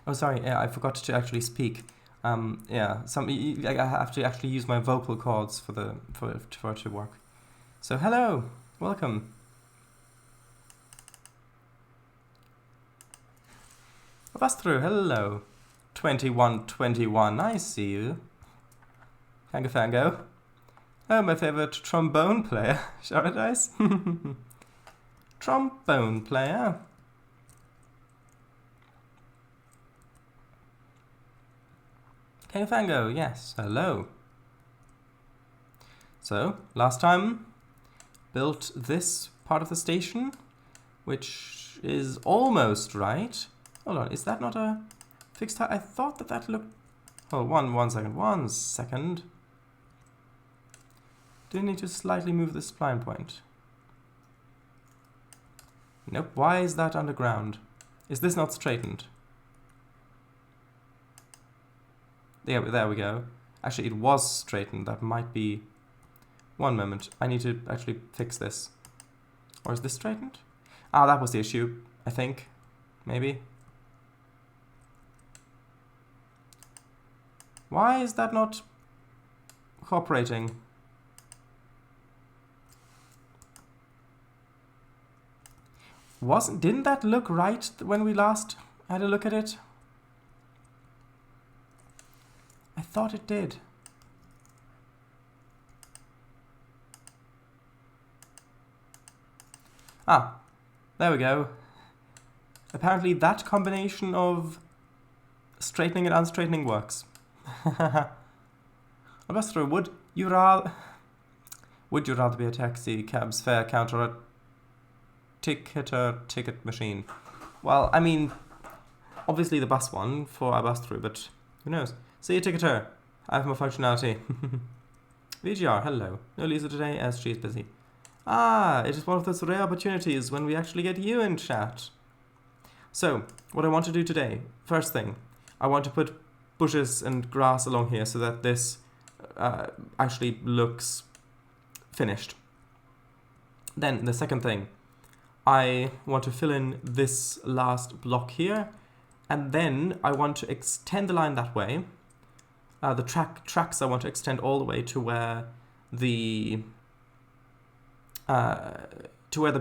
Oh, sorry, yeah, I forgot to actually speak. Yeah, I have to actually use my vocal cords for it to work. So hello, welcome. Vastru, hello. 2121, I see you. Fango Fango. Oh, my favorite trombone player. Paradise. Trombone player. Fango Fango, yes, hello. So, last time, built this part of the station, which is almost right. Hold on, is that not a fixed height? I thought that looked... Hold on, one second. Do I need to slightly move the spline point? Nope, why is that underground? Is this not straightened? Yeah, there we go. Actually, it was straightened, that might be... One moment, I need to actually fix this. Or is this straightened? Ah, that was the issue, I think. Maybe. Why is that not cooperating? Didn't that look right when we last had a look at it? I thought it did. Ah, there we go. Apparently that combination of straightening and unstraightening works. Albastro, would you rather be a taxi cab's fare counter or a ticket machine? Well, I mean, obviously the bus one for Albastro, but who knows? See you, ticketer. I have more functionality. VGR, hello. No Lisa today as she is busy. Ah, it is one of those rare opportunities when we actually get you in chat. So, what I want to do today, first thing, I want to put bushes and grass along here so that this actually looks finished. Then, the second thing, I want to fill in this last block here, and then I want to extend the line that way. The tracks I want to extend all the way to where the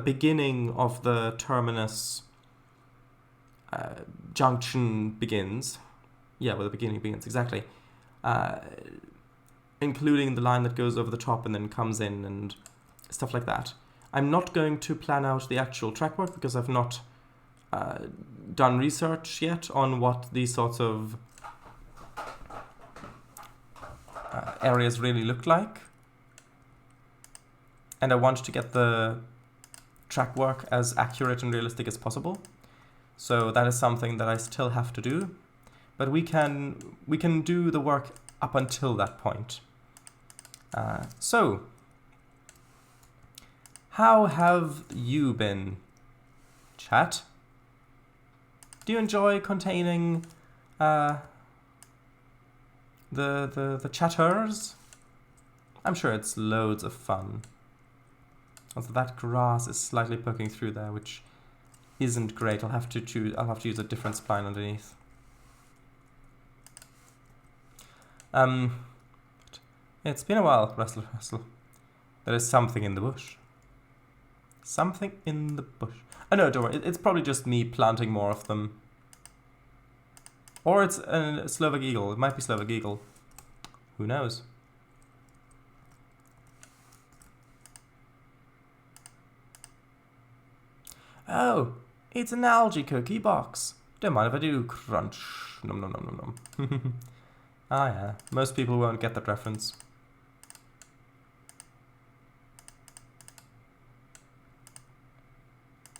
beginning of the terminus junction begins. Yeah, where the beginning begins, exactly. Including the line that goes over the top and then comes in and stuff like that. I'm not going to plan out the actual track work because I've not done research yet on what these sorts of areas really look like. And I want to get the track work as accurate and realistic as possible. So that is something that I still have to do. But we can do the work up until that point. So, how have you been, chat? Do you enjoy containing the chatters? I'm sure it's loads of fun. Also, that grass is slightly poking through there, which isn't great. I'll have to use a different spline underneath. It's been a while, Wrestle. There is something in the bush. Something in the bush. Oh no, don't worry. It's probably just me planting more of them. Or it's a Slovak eagle. It might be Slovak eagle. Who knows? Oh, it's an algae cookie box. Don't mind if I do. Crunch. Nom nom nom nom nom. Ah yeah, most people won't get that reference.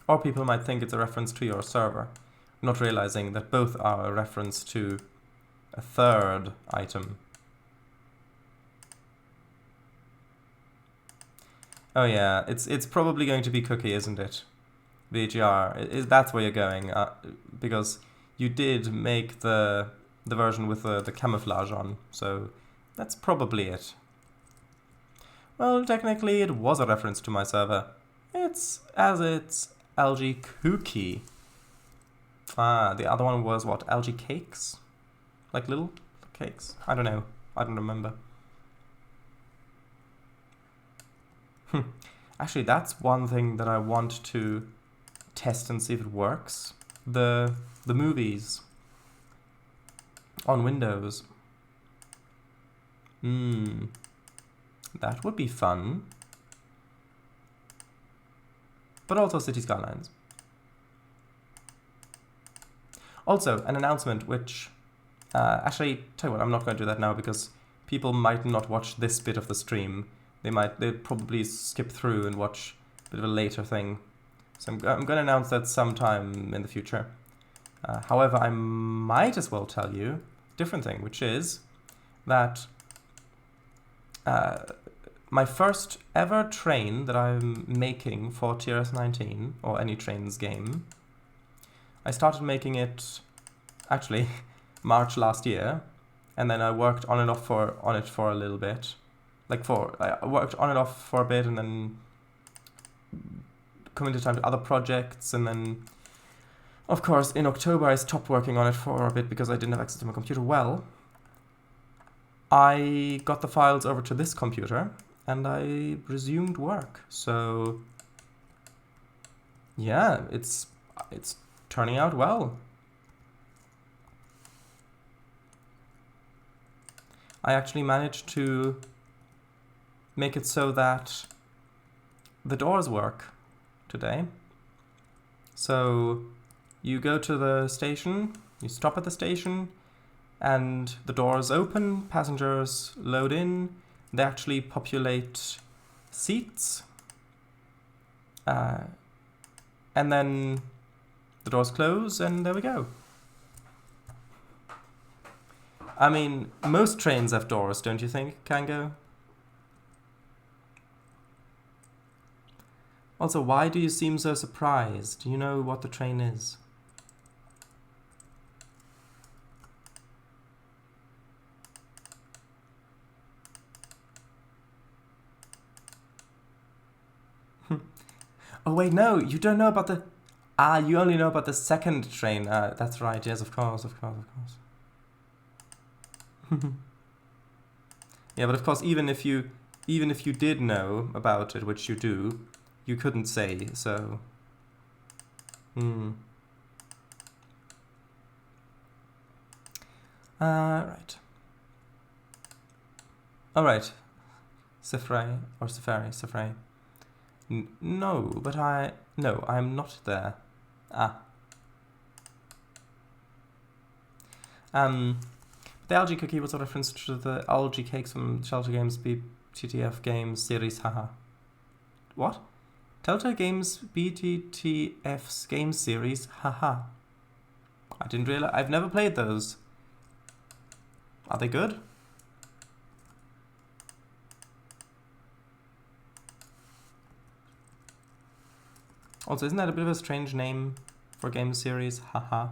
Or people might think it's a reference to your server, not realizing that both are a reference to a third item. Oh yeah, it's probably going to be cookie, isn't it? VGR, that's where you're going, because you did make the version with the camouflage on, so that's probably it. Well, technically it was a reference to my server. It's algae cookie. The other one was what? Algae cakes? Like little cakes? I don't know. I don't remember. Actually, that's one thing that I want to test and see if it works. The movies on Windows. That would be fun. But also City Skylines. Also, an announcement which... actually, tell you what, I'm not going to do that now because people might not watch this bit of the stream. They'd probably skip through and watch a bit of a later thing. So I'm going to announce that sometime in the future. However, I might as well tell you a different thing, which is that my first ever train that I'm making for TRS-19, or any Trainz game, I started making it, actually, March last year, and then I worked on and off on it for a little bit. I worked on and off for a bit, and then coming to time to other projects, and then, of course, in October I stopped working on it for a bit because I didn't have access to my computer. Well, I got the files over to this computer, and I resumed work. So, yeah, it's turning out well. I actually managed to make it so that the doors work today. So you go to the station, you stop at the station, and the doors open, passengers load in, they actually populate seats, and then the doors close, and there we go. I mean, most trains have doors, don't you think, Kango? Also, why do you seem so surprised? Do you know what the train is? Oh wait, no, you don't know about the... you only know about the second train. That's right, yes, of course. Yeah, but of course, even if you did know about it, which you do, you couldn't say, so... Right. Alright. Safari. No, but no, I'm not there. The algae cookie was a reference to the algae cakes from Telltale Games BTTF Games series, haha. What? Telltale Games BTTF's game series, haha. I didn't realize. I've never played those. Are they good? Also, isn't that a bit of a strange name for a game series? Haha.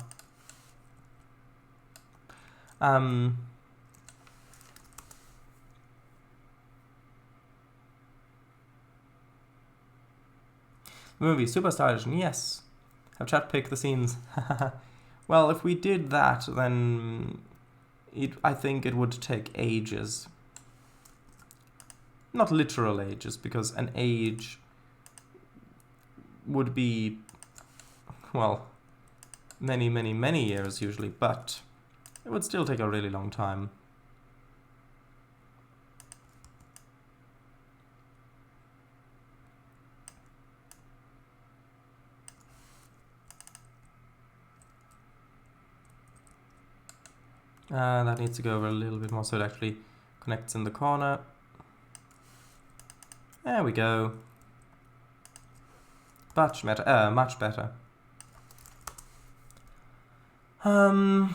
Movie, Superstar Edition, yes. Have chat pick the scenes. Well, if we did that, then I think it would take ages. Not literal ages, because an age would be, well, many, many, many years usually, but it would still take a really long time. That needs to go over a little bit more so it actually connects in the corner. There we go. Much better. Much better. An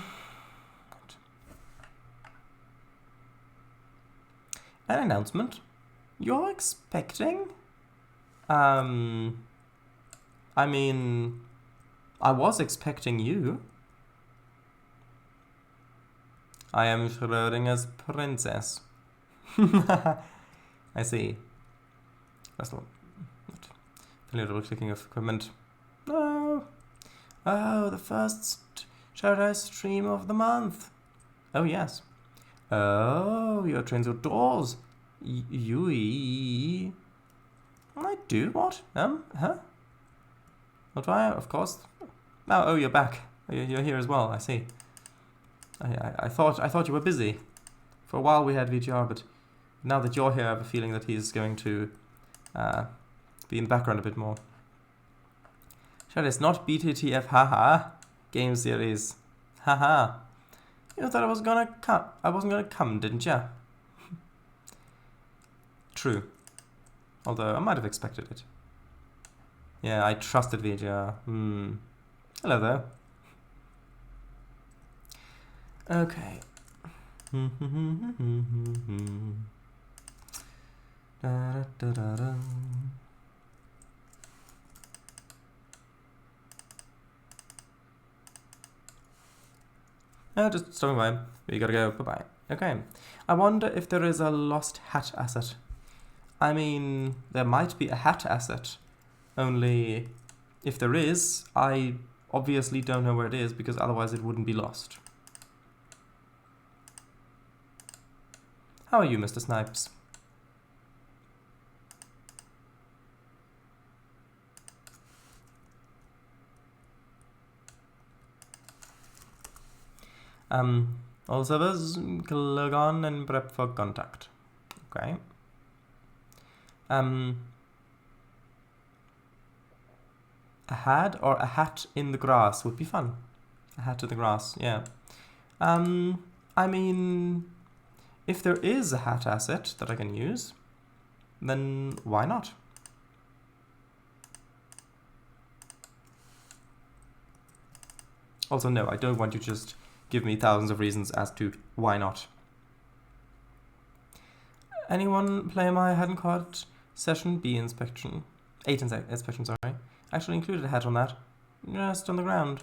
announcement. You're expecting? I mean, I was expecting you. I am Schrödinger's princess. I see. That's not. Failure clicking of equipment. No. Oh, the first Shadow stream of the month. Oh, yes. Oh, you're Trainz outdoors. You. I do what? Huh? What do I? Of course. Oh, you're back. You're here as well. I see. I thought you were busy. For a while we had VGR, but now that you're here, I have a feeling that he's going to be in the background a bit more. Shadow, it's not BTTF, haha. Game series, haha. You thought I was gonna come. I wasn't gonna come, didn't ya? True. Although I might have expected it. Yeah, I trusted VGR. Hello there. Okay. Just stopping by. You gotta go. Bye-bye. Okay. I wonder if there is a lost hat asset. I mean, there might be a hat asset. Only, if there is, I obviously don't know where it is, because otherwise it wouldn't be lost. How are you, Mr. Snipes? All servers, log on and prep for contact. Okay. A hat or a hat in the grass would be fun. A hat in the grass, yeah. I mean, if there is a hat asset that I can use, then why not? Also, no, I don't want you to just give me thousands of reasons as to why not. Anyone play my hadn't caught session B inspection? 8 inspection, sorry. Actually included a hat on that. Just on the ground.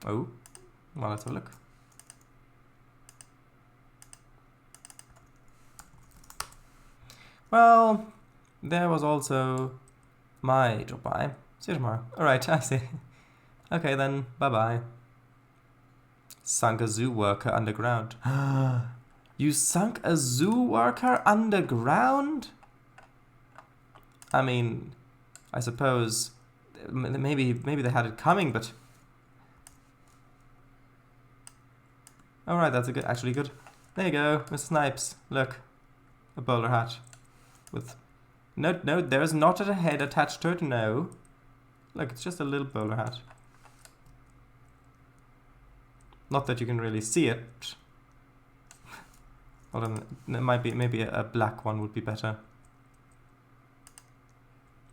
Oh, well, let's have a look. Well, there was also my drop by. See you tomorrow. Alright, I see. Okay then, bye-bye. Sunk a zoo worker underground. You sunk a zoo worker underground? I mean, I suppose maybe they had it coming, but alright, that's actually good. There you go, Mr. Snipes. Look, a bowler hat with no, there's not a head attached to it. No, look, it's just a little bowler hat. Not that you can really see it. Hold on, it might be, maybe a black one would be better.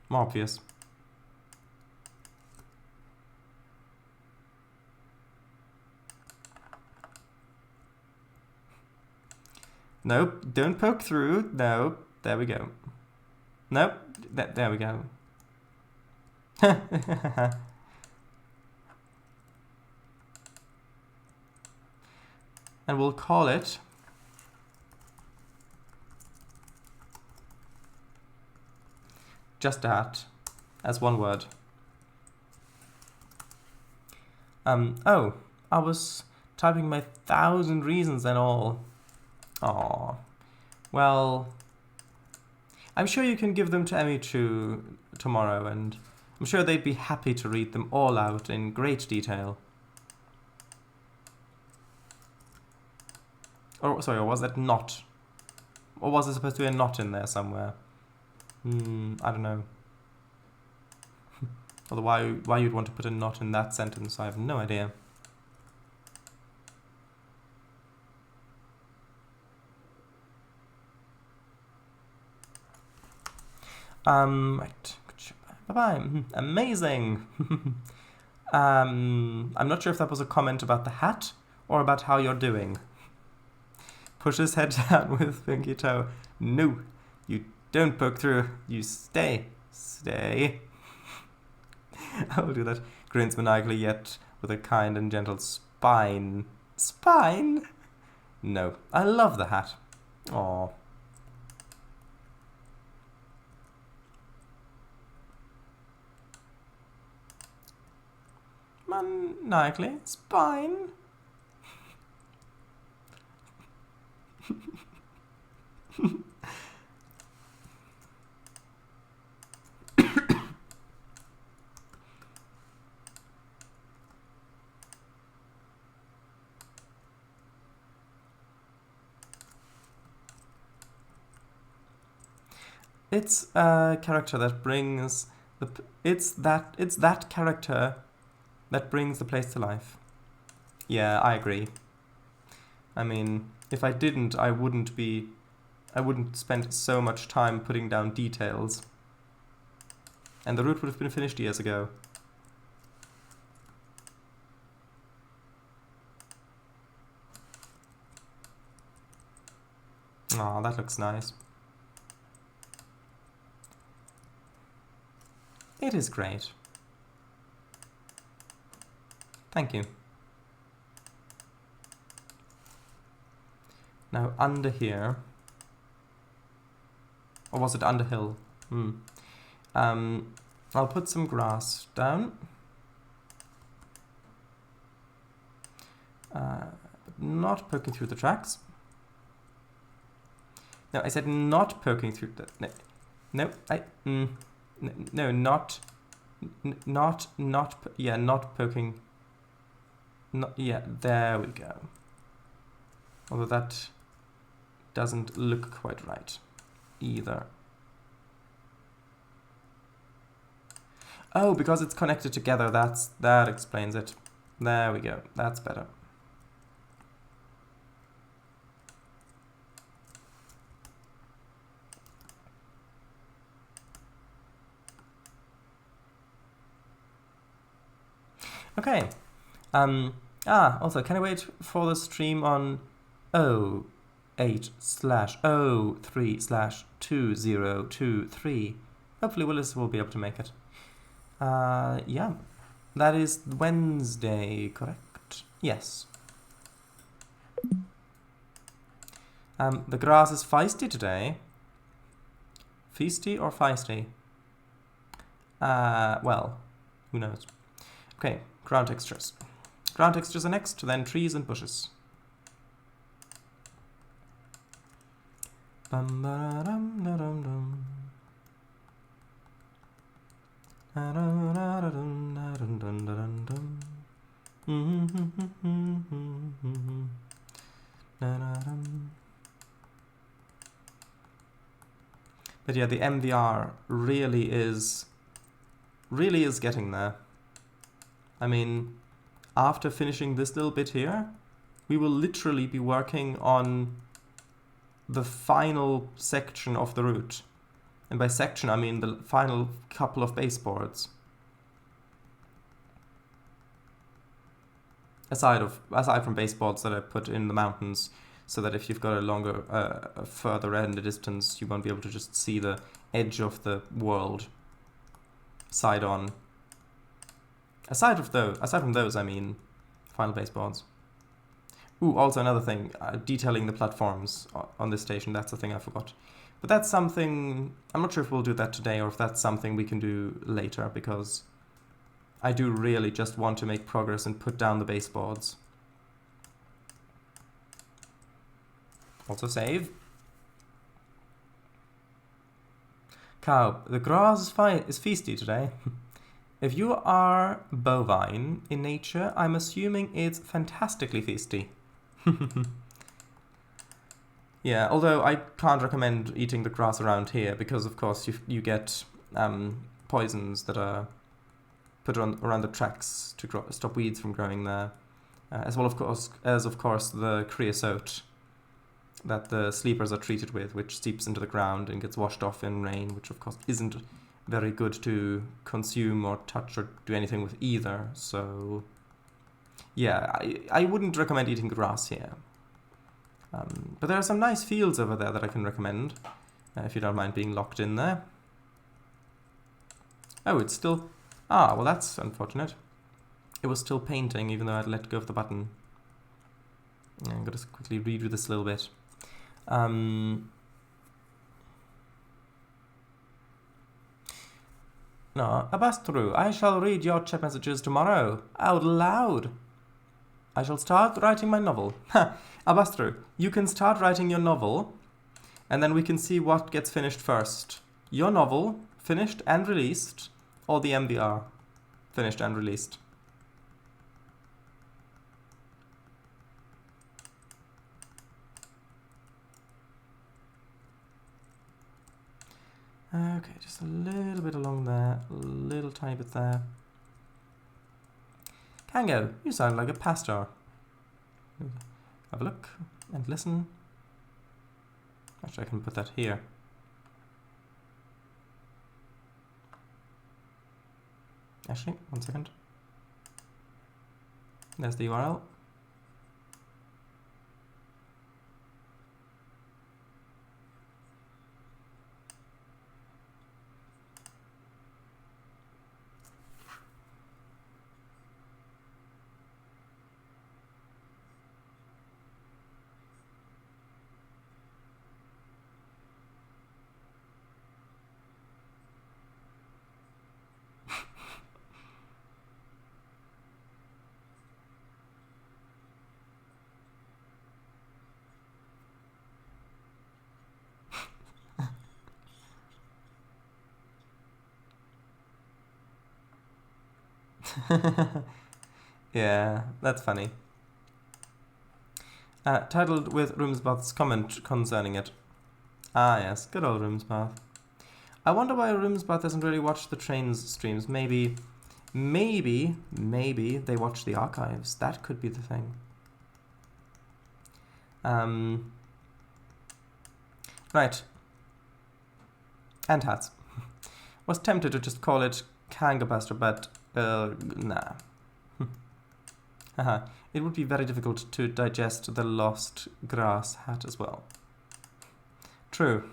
More obvious. Nope, don't poke through. No, there we go. Nope, there we go. And we'll call it just a hat, as one word. Oh, I was typing my 1,000 reasons and all. Aww. Well, I'm sure you can give them to Emi tomorrow, and I'm sure they'd be happy to read them all out in great detail. Or, sorry, or was that not? Or was there supposed to be a not in there somewhere? I don't know. Although why you'd want to put a not in that sentence, I have no idea. Right. Bye-bye. Amazing. I'm not sure if that was a comment about the hat or about how you're doing. Push his head down with pinky toe. No, you don't poke through. You stay. Stay. I will do that. Grins maniacally, yet with a kind and gentle spine. Spine? No. I love the hat. Aww. Maniacally. Spine. It's a character that brings it's that character that brings the place to life. Yeah, I agree. I mean, if I didn't, I wouldn't spend so much time putting down details. And the route would have been finished years ago. Aw, that looks nice. It is great. Thank you. Now under here, or was it underhill? I'll put some grass down. Not poking through the tracks. No, I said not poking through the... No, no, not poking... yeah, there we go. Although that doesn't look quite right either. Oh, because it's connected together, that explains it. There we go, that's better. Okay. Also, can I wait for the stream on 08/03/2023? Hopefully Willis will be able to make it. Yeah. That is Wednesday, correct? Yes. The grass is feisty today. Feisty or feisty? Well, who knows? Okay, ground textures. Ground textures are next, then trees and bushes. Bum ba dum da dum dum. Da dum da dum da dum dum da dum dum. Da da dum. But yeah, the MVR really is getting there. I mean, after finishing this little bit here, we will literally be working on the final section of the route. And by section, I mean the final couple of baseboards. Aside from baseboards that I put in the mountains, so that if you've got a longer, further end distance, you won't be able to just see the edge of the world side on. Aside from those, I mean, final baseboards. Ooh, also another thing, detailing the platforms on this station, that's the thing I forgot. But that's something, I'm not sure if we'll do that today or if that's something we can do later, because I do really just want to make progress and put down the baseboards. Also save. Cow, the grass is feisty today. If you are bovine in nature, I'm assuming it's fantastically feisty. Yeah, although I can't recommend eating the grass around here because, of course, you get poisons that are put around the tracks to stop weeds from growing there, as well, of course, the creosote that the sleepers are treated with, which seeps into the ground and gets washed off in rain, which, of course, isn't very good to consume or touch or do anything with either. So yeah, I wouldn't recommend eating grass here. But there are some nice fields over there that I can recommend, if you don't mind being locked in there. Oh, it's still... Ah, well that's unfortunate. It was still painting even though I'd let go of the button. I'm going to quickly redo this a little bit. No, Abastru, I shall read your chat messages tomorrow, out loud. I shall start writing my novel. Ha! Abastru, you can start writing your novel, and then we can see what gets finished first. Your novel, finished and released, or the MVR, finished and released. Okay, just a little bit along there, a little tiny bit there. Kango, you sound like a pastor. Have a look and listen. Actually, I can put that here. Actually, 1 second. There's the URL. Yeah, that's funny. Titled with Roomsbath's comment concerning it. Ah, yes, good old Roomsbath. I wonder why Roomsbath doesn't really watch the Trainz streams. Maybe they watch the archives. That could be the thing. Right. And hats. Was tempted to just call it Kangabuster, but nah. Haha. It would be very difficult to digest the lost grass hat as well. True.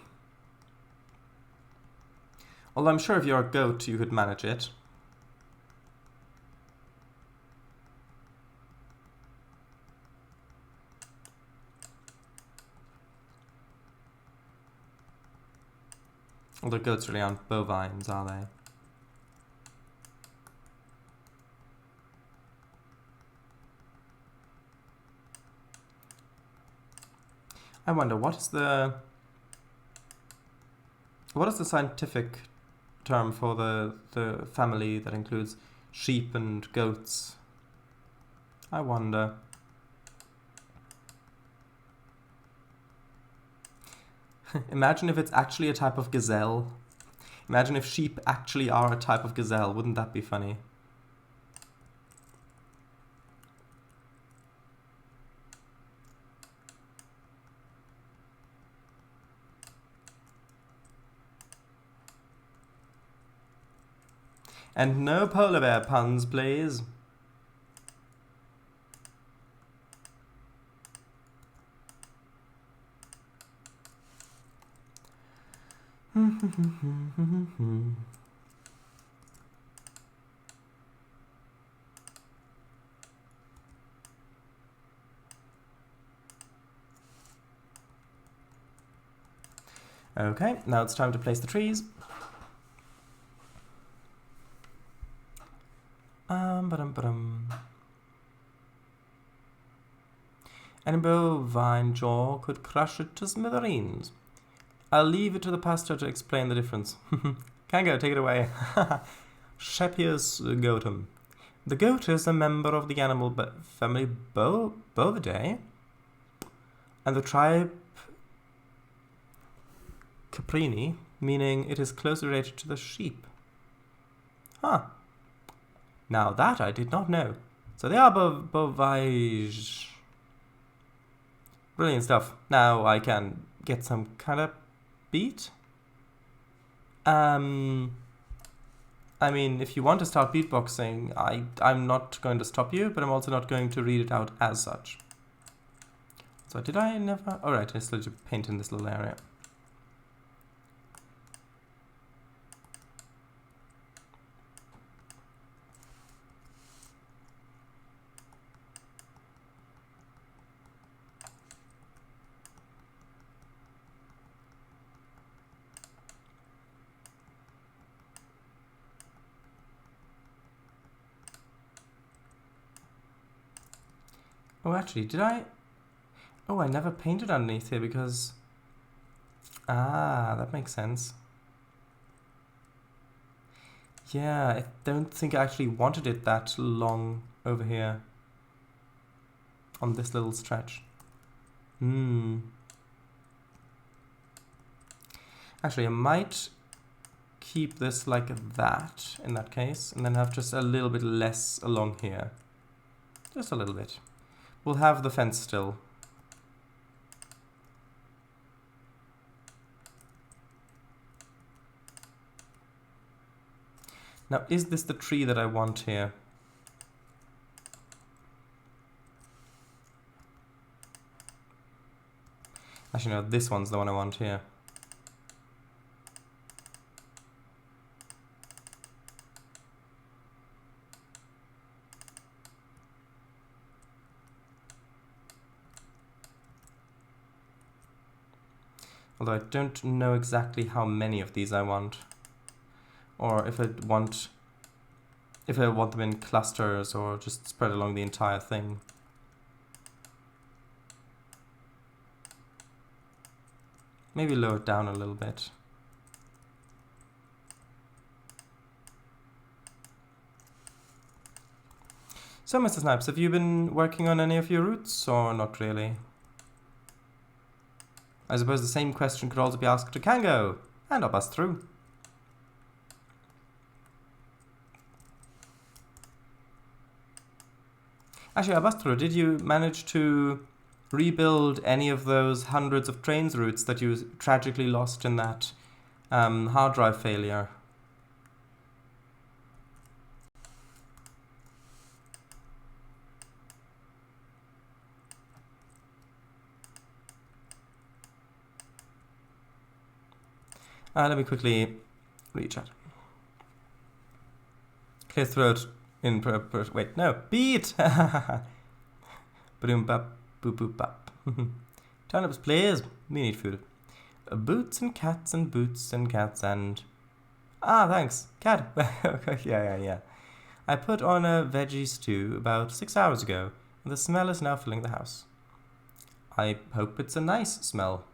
Although I'm sure if you're a goat, you could manage it. Although goats really aren't bovines, are they? I wonder, what is the scientific term for the family that includes sheep and goats? I wonder. Imagine if it's actually a type of gazelle. Imagine if sheep actually are a type of gazelle. Wouldn't that be funny? And no polar bear puns, please. Okay, now it's time to place the trees. And a bovine jaw could crush it to smithereens. I'll leave it to the pastor to explain the difference. Kango, take it away. Shepius goatum. The goat is a member of the animal family Bovidae, and the tribe Caprini, meaning it is closely related to the sheep. Huh. Now that I did not know. So they are bovige. Brilliant stuff. Now I can get some kind of beat. I mean, if you want to start beatboxing, I'm not going to stop you, but I'm also not going to read it out as such. So did I never? Alright, I still need to paint in this little area. Oh, actually, did I? Oh, I never painted underneath here because... Ah, that makes sense. Yeah, I don't think I actually wanted it that long over here. On this little stretch. Actually, I might keep this like that in that case, and then have just a little bit less along here. Just a little bit. We'll have the fence still. Now, is this the tree that I want here? Actually, no, this one's the one I want here. Although I don't know exactly how many of these I want. Or if I want them in clusters or just spread along the entire thing. Maybe lower it down a little bit. So, Mr. Snipes, have you been working on any of your routes or not really? I suppose the same question could also be asked to Kango, and I'll bust through. Actually, I'll bust through. Did you manage to rebuild any of those hundreds of Trainz routes that you tragically lost in that hard drive failure? Let me quickly rechat. Clear throat in wait, no, beat! Boom bap, boop boop bap. Turnips, please. We need food. Boots and cats and boots and cats and... Ah, thanks. Cat. Yeah. I put on a veggie stew about 6 hours ago, and the smell is now filling the house. I hope it's a nice smell.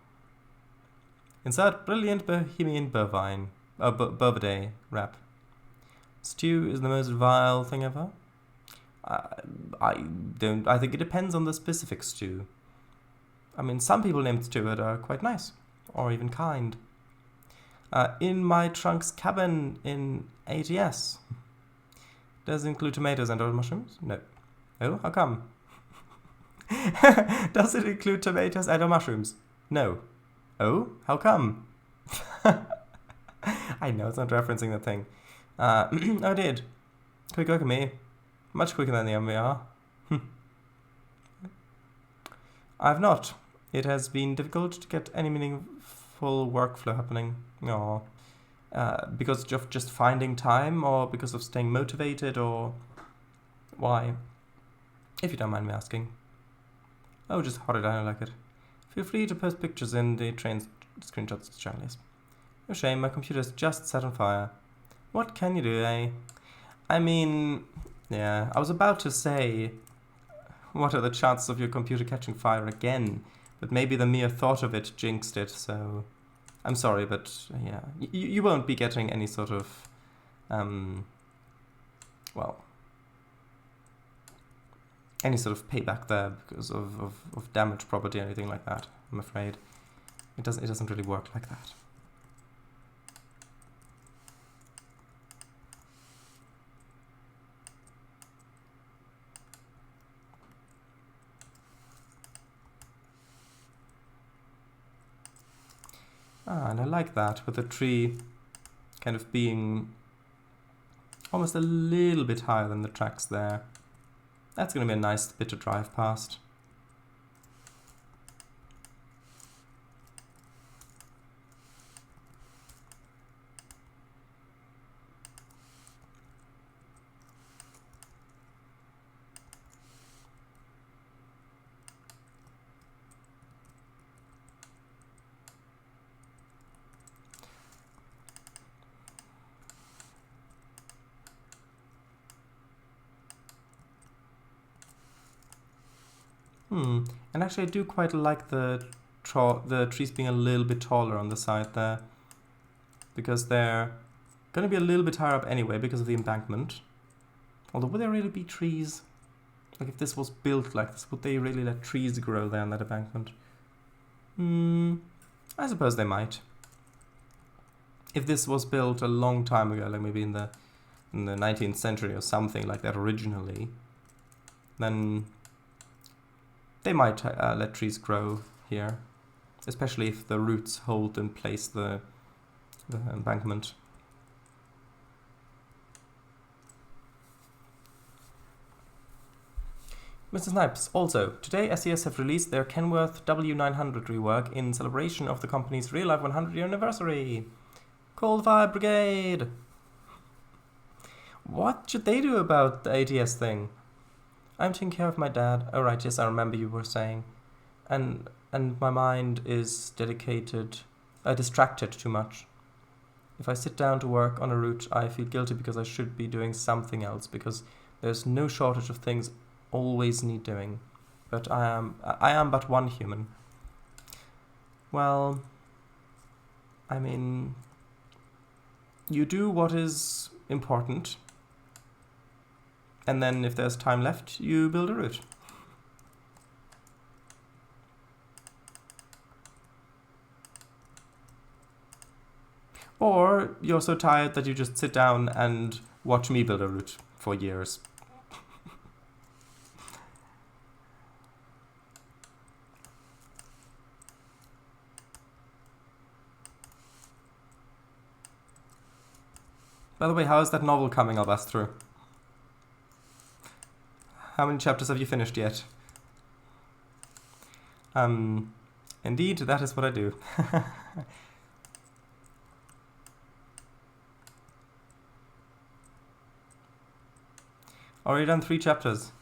Insert brilliant bohemian bovine, bovidae wrap. Stew is the most vile thing ever. I think it depends on the specific stew. I mean, some people named Stuart are quite nice, or even kind. In my trunk's cabin in ATS. Does it include tomatoes and or mushrooms? No. Oh, how come? Does it include tomatoes and or mushrooms? No. Oh, how come? I know, it's not referencing the thing. I did. Quick look at me. Much quicker than the MVR. I've not. It has been difficult to get any meaningful workflow happening. Aww. Because of just finding time, or because of staying motivated, or why? If you don't mind me asking. Oh, just hot it, I don't like it. Feel free to post pictures in the Trainz screenshots channels. No shame, my computer's just set on fire. What can you do, eh? I mean, yeah, I was about to say, what are the chances of your computer catching fire again? But maybe the mere thought of it jinxed it, so... I'm sorry, but yeah, you won't be getting any sort of, well, any sort of payback there because of damaged property or anything like that, I'm afraid. It doesn't really work like that. And I like that, with the tree kind of being almost a little bit higher than the tracks there. That's going to be a nice bit to drive past. And actually I do quite like the trees being a little bit taller on the side there, because they're going to be a little bit higher up anyway because of the embankment. Although, would there really be trees? Like, if this was built like this, would they really let trees grow there on that embankment? I suppose they might. If this was built a long time ago, like maybe in the 19th century or something like that originally, then they might let trees grow here, especially if the roots hold in place the embankment. Mr. Snipes, also, today SES have released their Kenworth W900 rework in celebration of the company's real life 100-year anniversary. Cold Fire Brigade! What should they do about the ATS thing? I'm taking care of my dad. Oh right, yes, I remember you were saying. And my mind is distracted too much. If I sit down to work on a route, I feel guilty because I should be doing something else, because there's no shortage of things always need doing. But I am but one human. Well, I mean, you do what is important, and then if there's time left, you build a route. Or you're so tired that you just sit down and watch me build a route for years. By the way, how is that novel coming, I'll bust through? How many chapters have you finished yet? Indeed, that is what I do. Already done 3 chapters.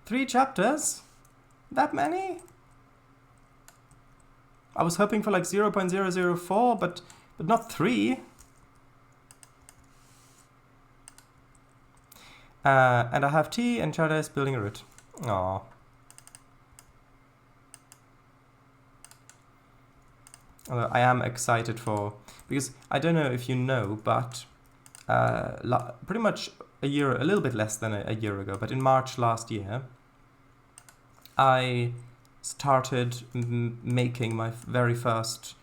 3 chapters? That many? I was hoping for like 0.004, but not 3. And I have tea and Chada is building a route. Aww. Although I am excited for, because I don't know if you know, but pretty much a little bit less than a year ago, but in March last year, I started making my very first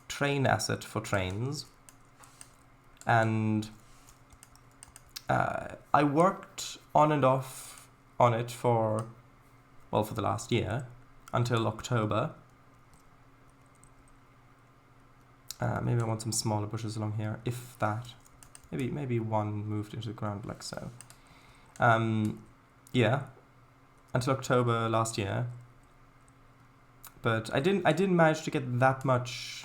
train asset for Trainz, and I worked on and off on it for the last year, until October. Maybe I want some smaller bushes along here, if that. Maybe one moved into the ground like so. Yeah, until October last year. But I didn't manage to get that much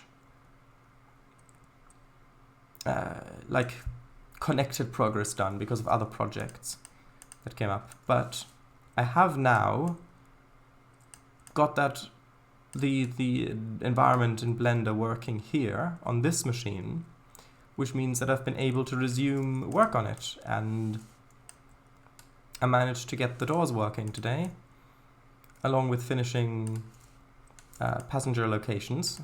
like connected progress done because of other projects that came up. But I have now got that the environment in Blender working here on this machine, which means that I've been able to resume work on it, and I managed to get the doors working today, along with finishing passenger locations,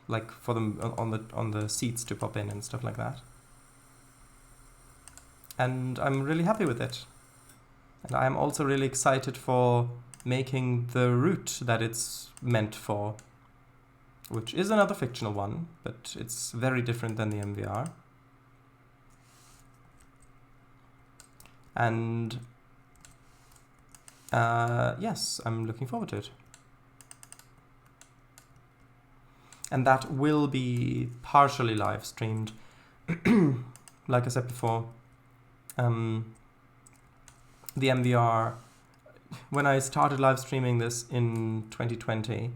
like for them on the seats to pop in and stuff like that. And I'm really happy with it. And I'm also really excited for making the route that it's meant for, which is another fictional one, but it's very different than the MVR. And yes, I'm looking forward to it. And that will be partially live streamed. Like I said before, the MVR, when I started live streaming this in 2020,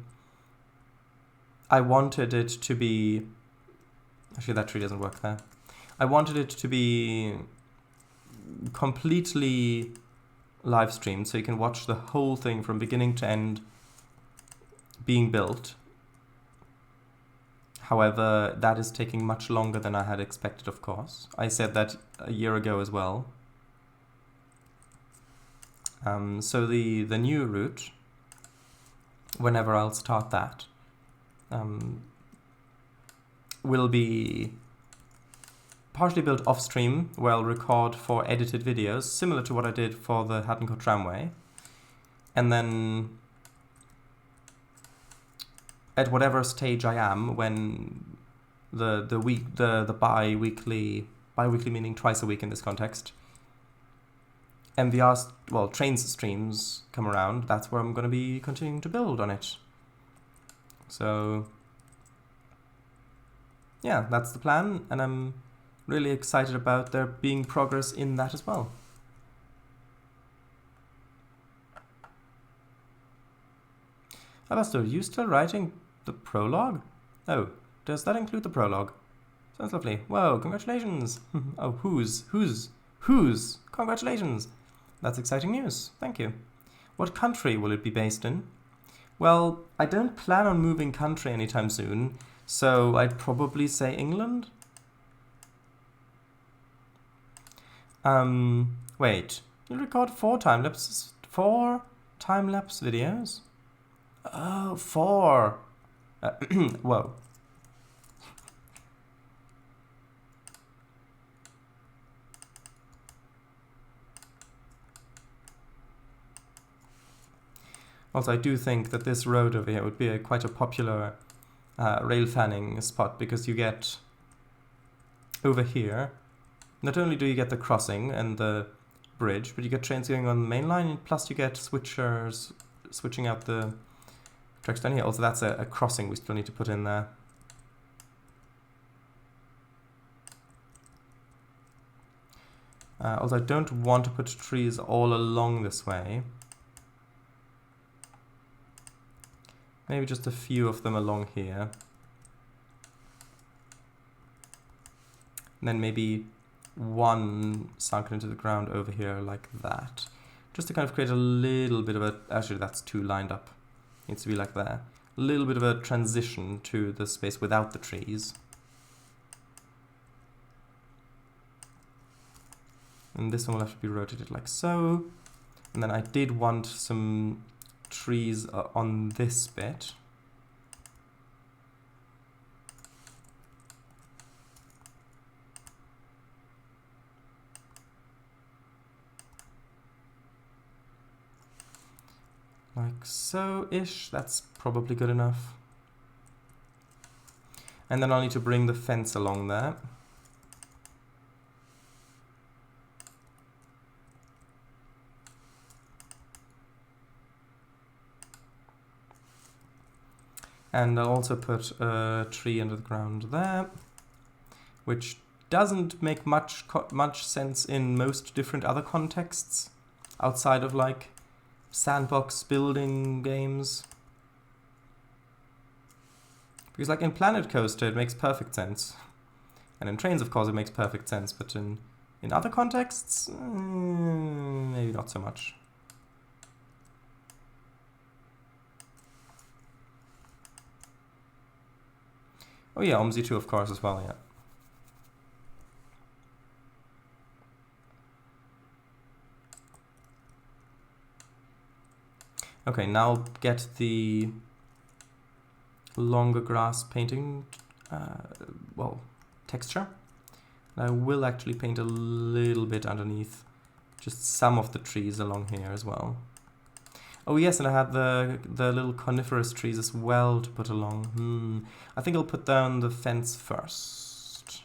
I wanted it to be, actually that tree doesn't work there. I wanted it to be completely live streamed, so you can watch the whole thing from beginning to end being built. However, that is taking much longer than I had expected, of course. I said that a year ago as well. So the new route whenever I'll start that, will be partially built off stream, where I'll record for edited videos, similar to what I did for the Hatton Court Tramway. And then at whatever stage I am, when the bi-weekly meaning twice a week in this context, MVR, well, Trainz streams come around, that's where I'm going to be continuing to build on it. So yeah, that's the plan, and I'm really excited about there being progress in that as well. Abasto, are you still writing the prologue? Oh, does that include the prologue? Sounds lovely. Whoa, congratulations! Oh, whose? Congratulations! That's exciting news. Thank you. What country will it be based in? Well, I don't plan on moving country anytime soon, so I'd probably say England. Wait. You record 4 time-lapse videos? Oh, 4! Whoa. Also, I do think that this road over here would be quite a popular rail fanning spot, because you get over here, not only do you get the crossing and the bridge, but you get trains going on the main line, plus you get switchers switching out the tracks down here. Also, that's a crossing we still need to put in there. Also, I don't want to put trees all along this way. Maybe just a few of them along here. And then maybe one sunken into the ground over here like that. Just to kind of create a little bit of a... Actually, that's 2 lined up. Needs to be like that. A little bit of a transition to the space without the trees. And this one will have to be rotated like so. And then I did want some trees on this bit. Like so-ish, that's probably good enough. And then I'll need to bring the fence along there. And I'll also put a tree under the ground there, which doesn't make much sense in most different other contexts, outside of like sandbox building games. Because like in Planet Coaster it makes perfect sense. And in Trainz of course it makes perfect sense, but in other contexts, maybe not so much. Oh yeah, OMSI 2 of course as well, yeah. Okay, now I'll get the longer grass painting, well, texture. And I will actually paint a little bit underneath just some of the trees along here as well. Oh yes, and I had the little coniferous trees as well to put along. I think I'll put down the fence first.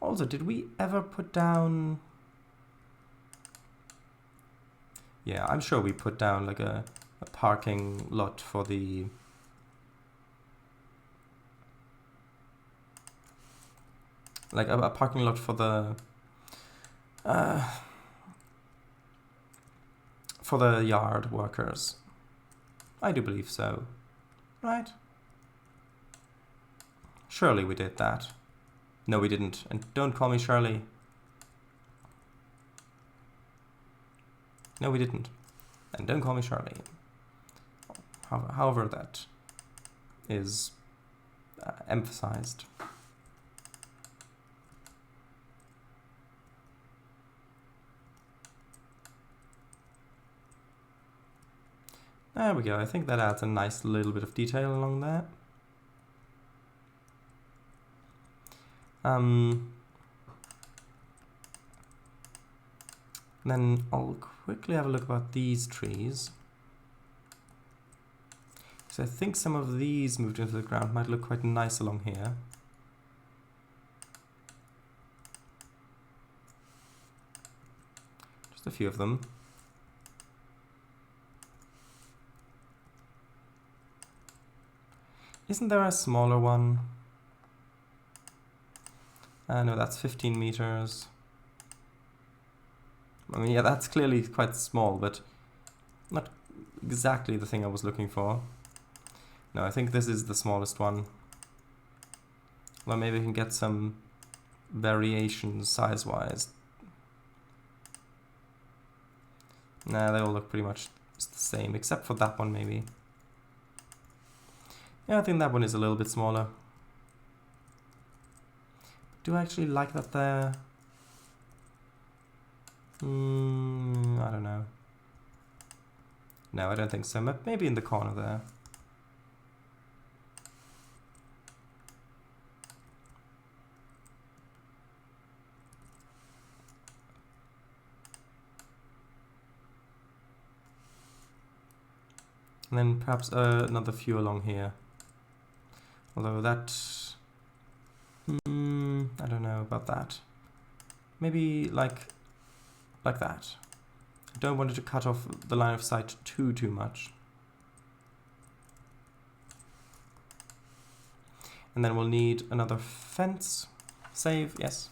Also, did we ever put down... Yeah, I'm sure we put down like a parking lot for the... Like a parking lot for the... for the yard workers. I do believe so. Right? Surely we did that. No, we didn't. And don't call me Shirley. No, we didn't. And don't call me Shirley. However that is emphasized. There we go. I think that adds a nice little bit of detail along there. Then I'll quickly have a look about these trees. So I think some of these moved into the ground might look quite nice along here. Just a few of them. Isn't there a smaller one? No, that's 15 meters. I mean, yeah, that's clearly quite small, but not exactly the thing I was looking for. No, I think this is the smallest one. Well, maybe we can get some variations size-wise. Nah, they all look pretty much the same, except for that one, maybe. Yeah, I think that one is a little bit smaller. Do I actually like that there? I don't know. No, I don't think so. Maybe in the corner there. And then perhaps another few along here. Although that... I don't know about that. Maybe like that. I don't want it to cut off the line of sight too much. And then we'll need another fence. Save, yes.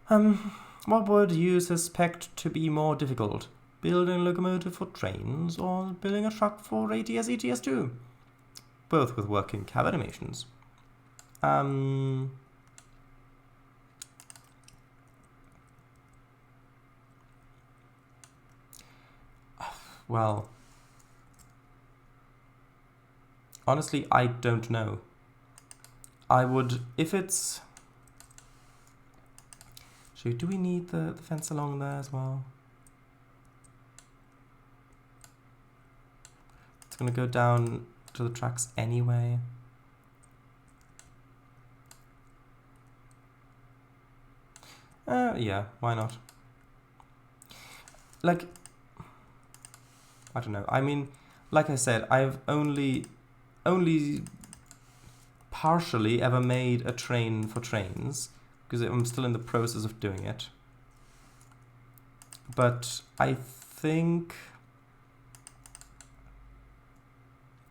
What would you suspect to be more difficult? Building a locomotive for trains or building a truck for ATS ETS2? Both with working cab animations. Well, honestly, I don't know. I would, if it's... do we need the fence along there as well? It's going to go down to the tracks anyway. Yeah, why not? Like, I don't know. I mean, like I said, I've only partially ever made a train for Trainz, because I'm still in the process of doing it. But I think...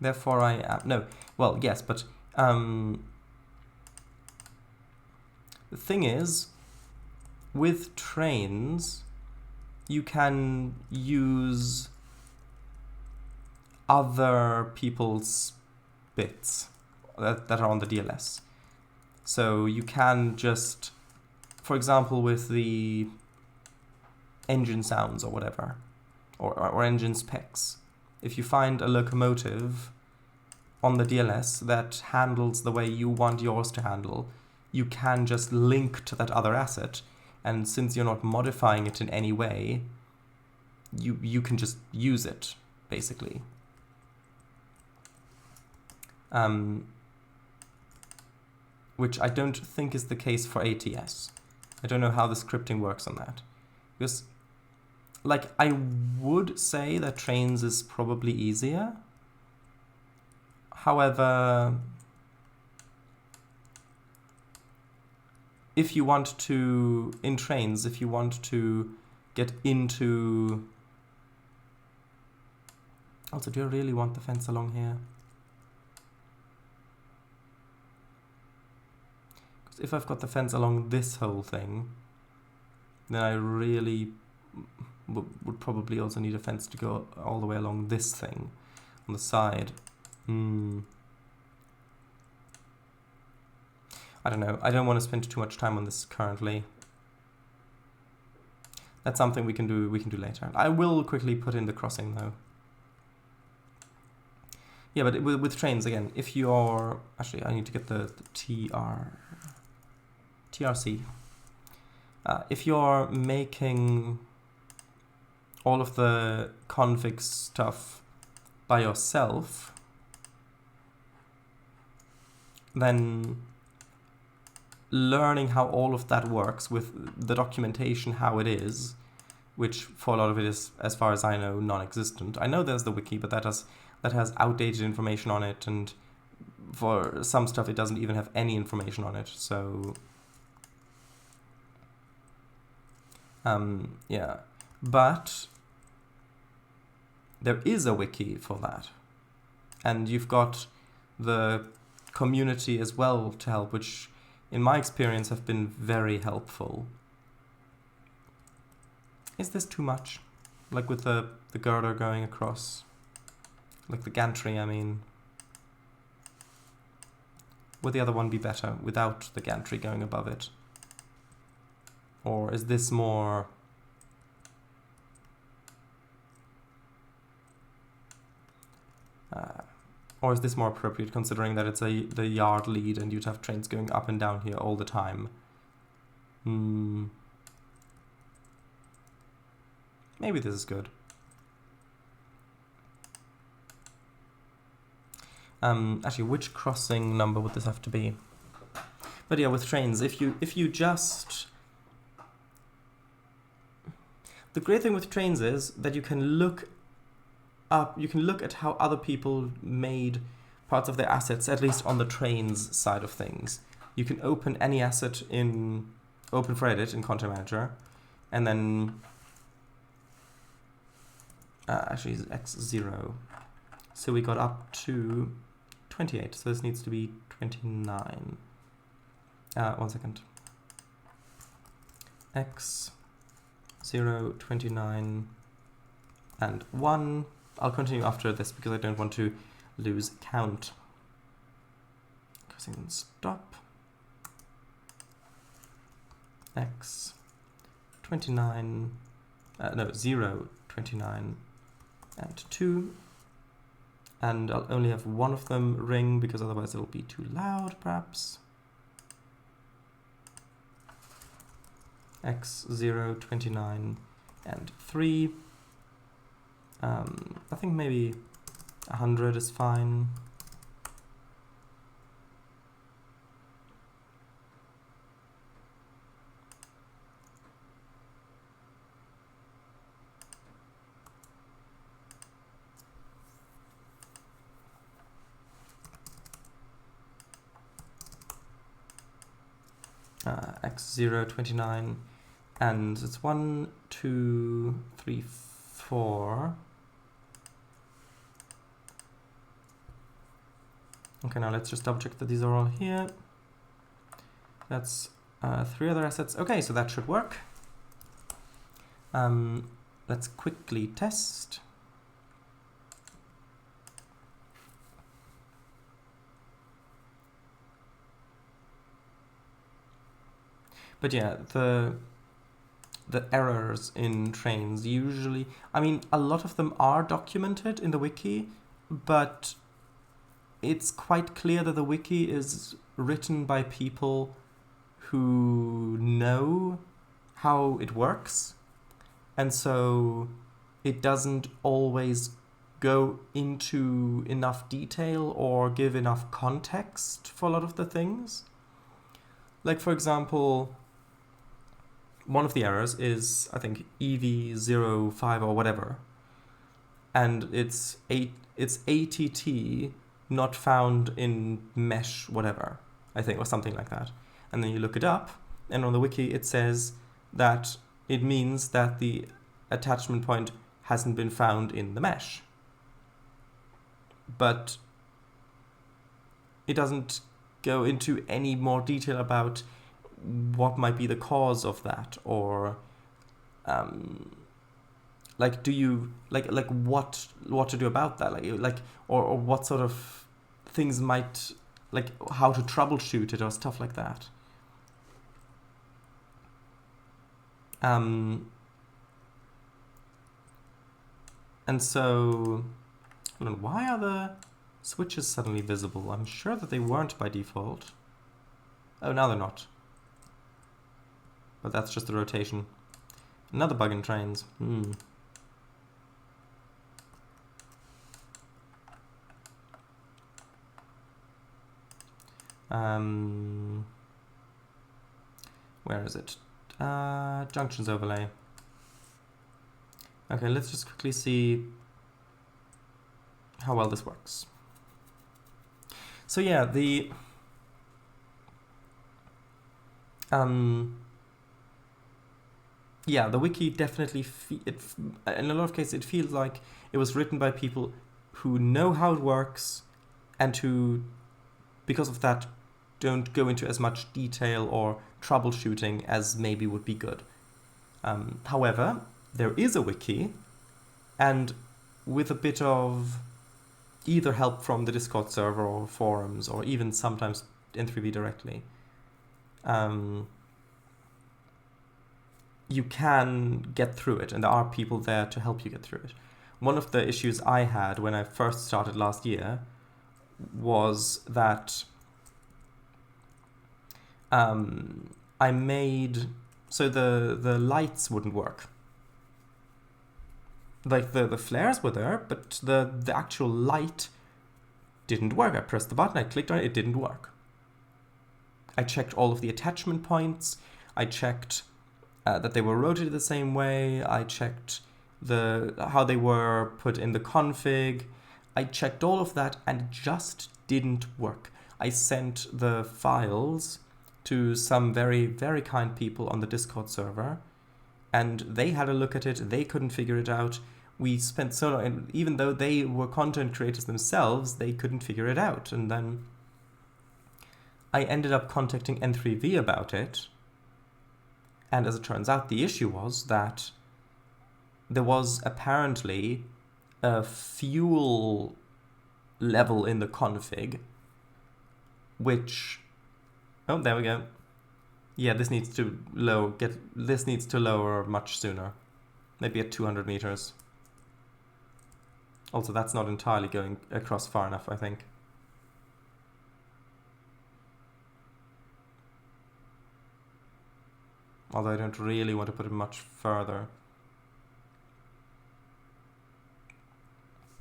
Therefore I am... No, well, yes, but... the thing is, with Trainz, you can use other people's bits that are on the DLS. So you can just, for example, with the engine sounds or whatever, or engine specs, if you find a locomotive on the DLS that handles the way you want yours to handle, you can just link to that other asset, and since you're not modifying it in any way, you can just use it, basically. Which I don't think is the case for ATS. I don't know how the scripting works on that. Because, like, I would say that Trainz is probably easier. However, if you want to, in Trainz, if you want to get into... Also, do I really want the fence along here? If I've got the fence along this whole thing, then I really would probably also need a fence to go all the way along this thing on the side. I don't know. I don't want to spend too much time on this currently. That's something we can do later. I will quickly put in the crossing though. Yeah, but with Trainz again, if you're... Actually, I need to get the TRC. If you're making all of the config stuff by yourself, then learning how all of that works with the documentation, how it is, which for a lot of it is, as far as I know, non-existent. I know there's the wiki, but that has outdated information on it, and for some stuff it doesn't even have any information on it, so yeah. But there is a wiki for that, and you've got the community as well to help, which in my experience have been very helpful. Is this too much? Like with the girder going across? Like the gantry, I mean. Would the other one be better without the gantry going above it? Or is this more... or is this more appropriate, considering that it's the yard lead and you'd have trains going up and down here all the time? Maybe this is good. Actually, which crossing number would this have to be? But yeah, with trains, if you just... The great thing with trains is that you can look at how other people made parts of their assets, at least on the trains side of things. You can open any asset in Open for Edit in Content Manager, and then actually it's X0. So we got up to 28, so this needs to be 29. 1 second. X0, 29, and 1. I'll continue after this because I don't want to lose count. Pressing stop. X 29, no, 0, 29, and 2. And I'll only have one of them ring because otherwise it'll be too loud, perhaps. X 0, 29, and 3. I think maybe 100 is fine. X0, 29, and it's 1, 2, 3, 4. Okay, now let's just double check that these are all here. That's 3 other assets. Okay, so that should work. Let's quickly test. But yeah, the errors in Trainz usually, I mean, a lot of them are documented in the wiki, but it's quite clear that the wiki is written by people who know how it works, and so it doesn't always go into enough detail or give enough context for a lot of the things. Like, for example, one of the errors is, I think, EV05 or whatever, and it's ATT not found in mesh whatever, I think, or something like that. And then you look it up, and on the wiki it says that it means that the attachment point hasn't been found in the mesh. But it doesn't go into any more detail about what might be the cause of that, or like, do you like what to do about that, like or what sort of things might, like how to troubleshoot it or stuff like that. And so, I don't know, why are the switches suddenly visible? I'm sure that they weren't by default. Oh, now they're not. But that's just the rotation. Another bug in Trainz. Where is it? Junctions overlay. Okay, let's just quickly see how well this works. So yeah, the wiki definitely in a lot of cases it feels like it was written by people who know how it works and who, because of that, don't go into as much detail or troubleshooting as maybe would be good. However, there is a wiki, and with a bit of either help from the Discord server or forums, or even sometimes N3V directly, you can get through it, and there are people there to help you get through it. One of the issues I had when I first started last year was that I made so the lights wouldn't work. Like the flares were there, but the actual light didn't work. I pressed the button, I clicked on it, it didn't work. I checked all of the attachment points. I checked that they were rotated the same way. I checked how they were put in the config. I checked all of that and it just didn't work. I sent the files to some very, very kind people on the Discord server, and they had a look at it. They couldn't figure it out. We spent so long, and even though they were content creators themselves, they couldn't figure it out. And then I ended up contacting N3V about it. And as it turns out, the issue was that there was apparently a fuel level in the config, which, oh, there we go. Yeah, this needs to lower much sooner, maybe at 200 meters. Also, that's not entirely going across far enough, I think. Although I don't really want to put it much further.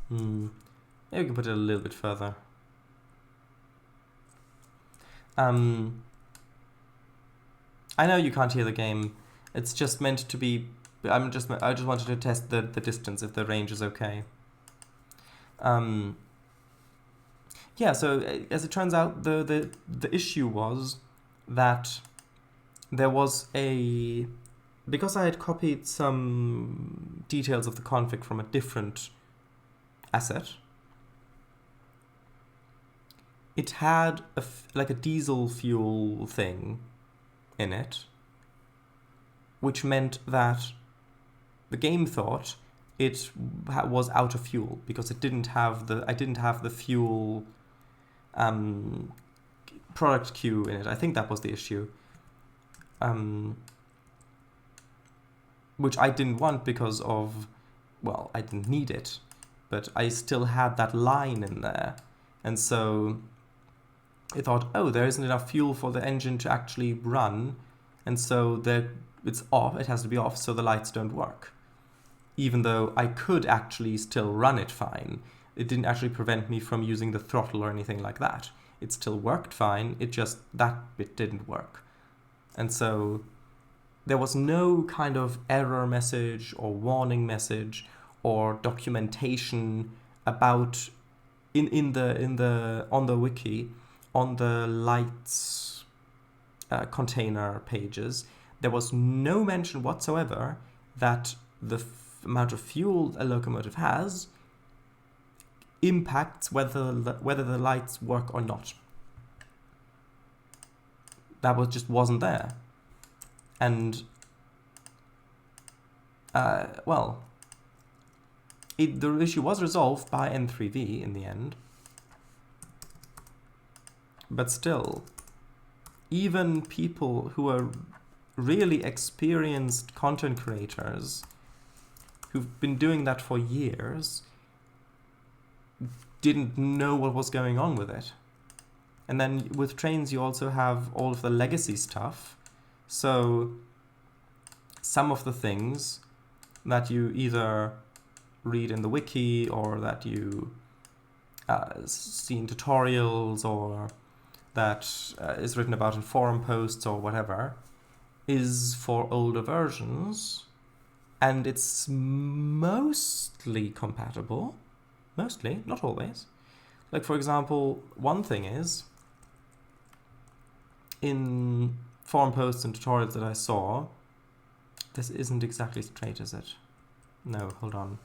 Maybe we can put it a little bit further. I know you can't hear the game. It's just meant to be. I just wanted to test the distance, if the range is okay. Yeah. So as it turns out, the issue was that there was because I had copied some details of the config from a different asset. It had like a diesel fuel thing in it, which meant that the game thought it was out of fuel because I didn't have the fuel product queue in it. I think that was the issue. Which I didn't want because of, well, I didn't need it, but I still had that line in there, and so I thought, oh, there isn't enough fuel for the engine to actually run, and so it's off. It has to be off so the lights don't work. Even though I could actually still run it fine, it didn't actually prevent me from using the throttle or anything like that. It still worked fine. It just that bit didn't work, and so there was no kind of error message or warning message or documentation about on the wiki, on the lights container pages. There was no mention whatsoever that the amount of fuel a locomotive has impacts whether the lights work or not. That just wasn't there. And the issue was resolved by N3V in the end. But still, even people who are really experienced content creators who've been doing that for years didn't know what was going on with it. And then with Trainz, you also have all of the legacy stuff. So some of the things that you either read in the wiki or that you see in tutorials or that is written about in forum posts or whatever is for older versions, and it's mostly compatible. Mostly, not always. Like, for example, one thing is, in forum posts and tutorials that I saw, this isn't exactly straight, is it? No, hold on.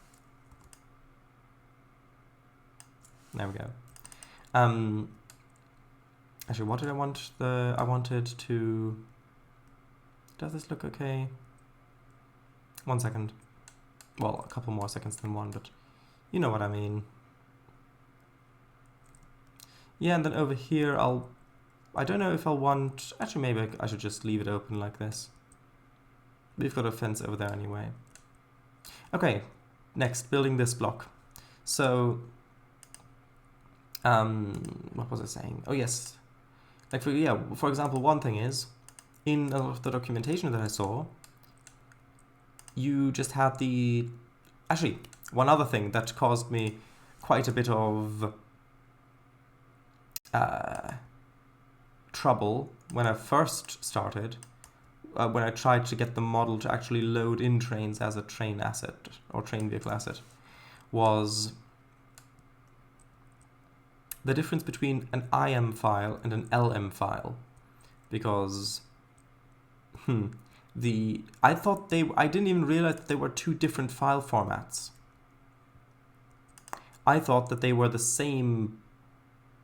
There we go. Actually, what did I want? I wanted to... Does this look okay? 1 second. Well, a couple more seconds than one, but you know what I mean. Yeah, and then over here, I don't know if I'll want... Actually, maybe I should just leave it open like this. We've got a fence over there anyway. Okay, next, building this block. So, what was I saying? Oh, yes. Like, for example, one thing is, in a lot of the documentation that I saw, you just had the... Actually, one other thing that caused me quite a bit of trouble when I first started, when I tried to get the model to actually load in Trainz as a train asset, or train vehicle asset, was the difference between an IM file and an LM file. Because, I didn't even realize that they were two different file formats. I thought that they were the same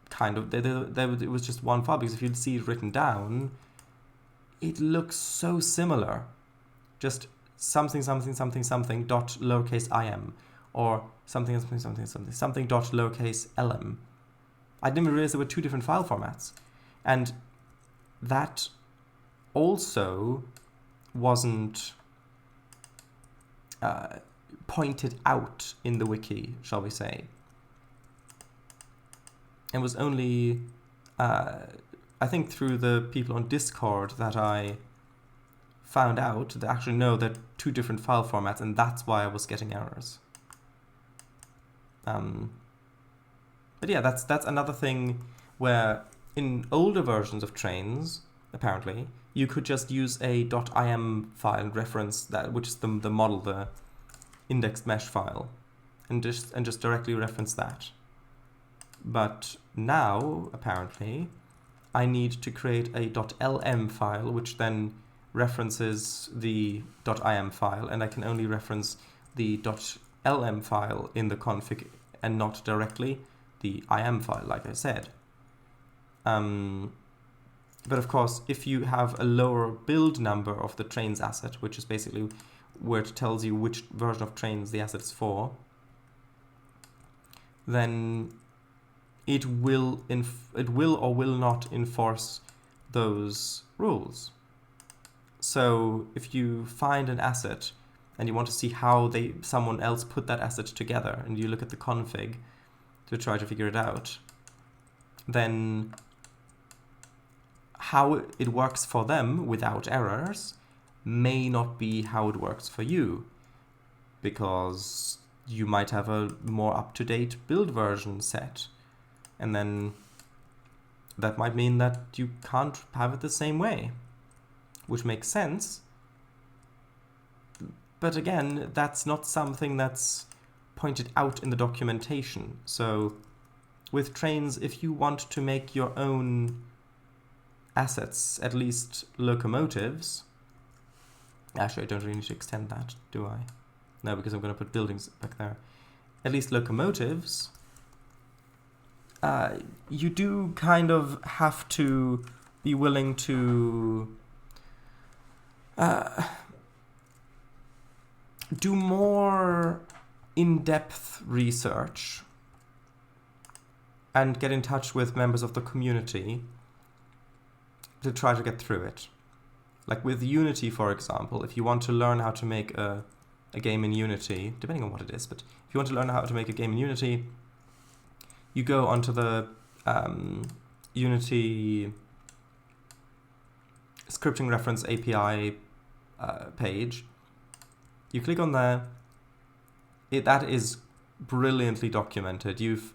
kind of, it was just one file, because if you'd see it written down, it looks so similar. Just something dot lowercase im, or something dot lowercase lm. I didn't even realize there were two different file formats. And that also wasn't pointed out in the wiki, shall we say. It was only, I think, through the people on Discord that I found out that actually no, they're two different file formats, and that's why I was getting errors. But yeah, that's another thing where in older versions of Trainz, apparently, you could just use a .im file and reference that, which is the model, the indexed mesh file, and just directly reference that. But now, apparently, I need to create a .lm file, which then references the .im file, and I can only reference the .lm file in the config and not directly the im file, like I said. But of course, if you have a lower build number of the Trainz asset, which is basically where it tells you which version of Trainz the asset is for, then it will or will not enforce those rules. So if you find an asset and you want to see how someone else put that asset together, and you look at the config to try to figure it out, then how it works for them without errors may not be how it works for you, because you might have a more up-to-date build version set, and then that might mean that you can't have it the same way, which makes sense. But again, that's not something that's pointed out in the documentation. So with Trainz, if you want to make your own assets, at least locomotives, actually I don't really need to extend that, do I? No, because I'm going to put buildings back there. At least locomotives, you do kind of have to be willing to do more in-depth research and get in touch with members of the community to try to get through it. Like with Unity, for example, if you want to learn how to make a game in Unity, depending on what it is, but if you want to learn how to make a game in Unity, you go onto the Unity scripting reference API page. You click on there. That is brilliantly documented. You've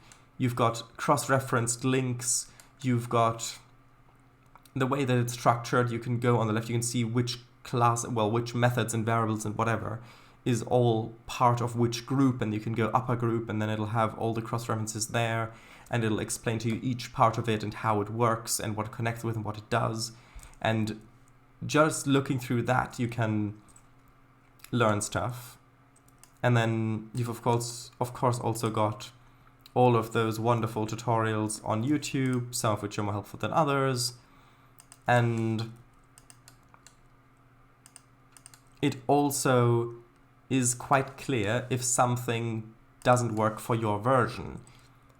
got cross-referenced links. You've got the way that it's structured, you can go on the left, you can see which class, well, which methods and variables and whatever is all part of which group, and you can go upper group, and then it'll have all the cross-references there, and it'll explain to you each part of it and how it works and what it connects with and what it does. And just looking through that, you can learn stuff. And then you've of course also got all of those wonderful tutorials on YouTube, some of which are more helpful than others. And it also is quite clear if something doesn't work for your version,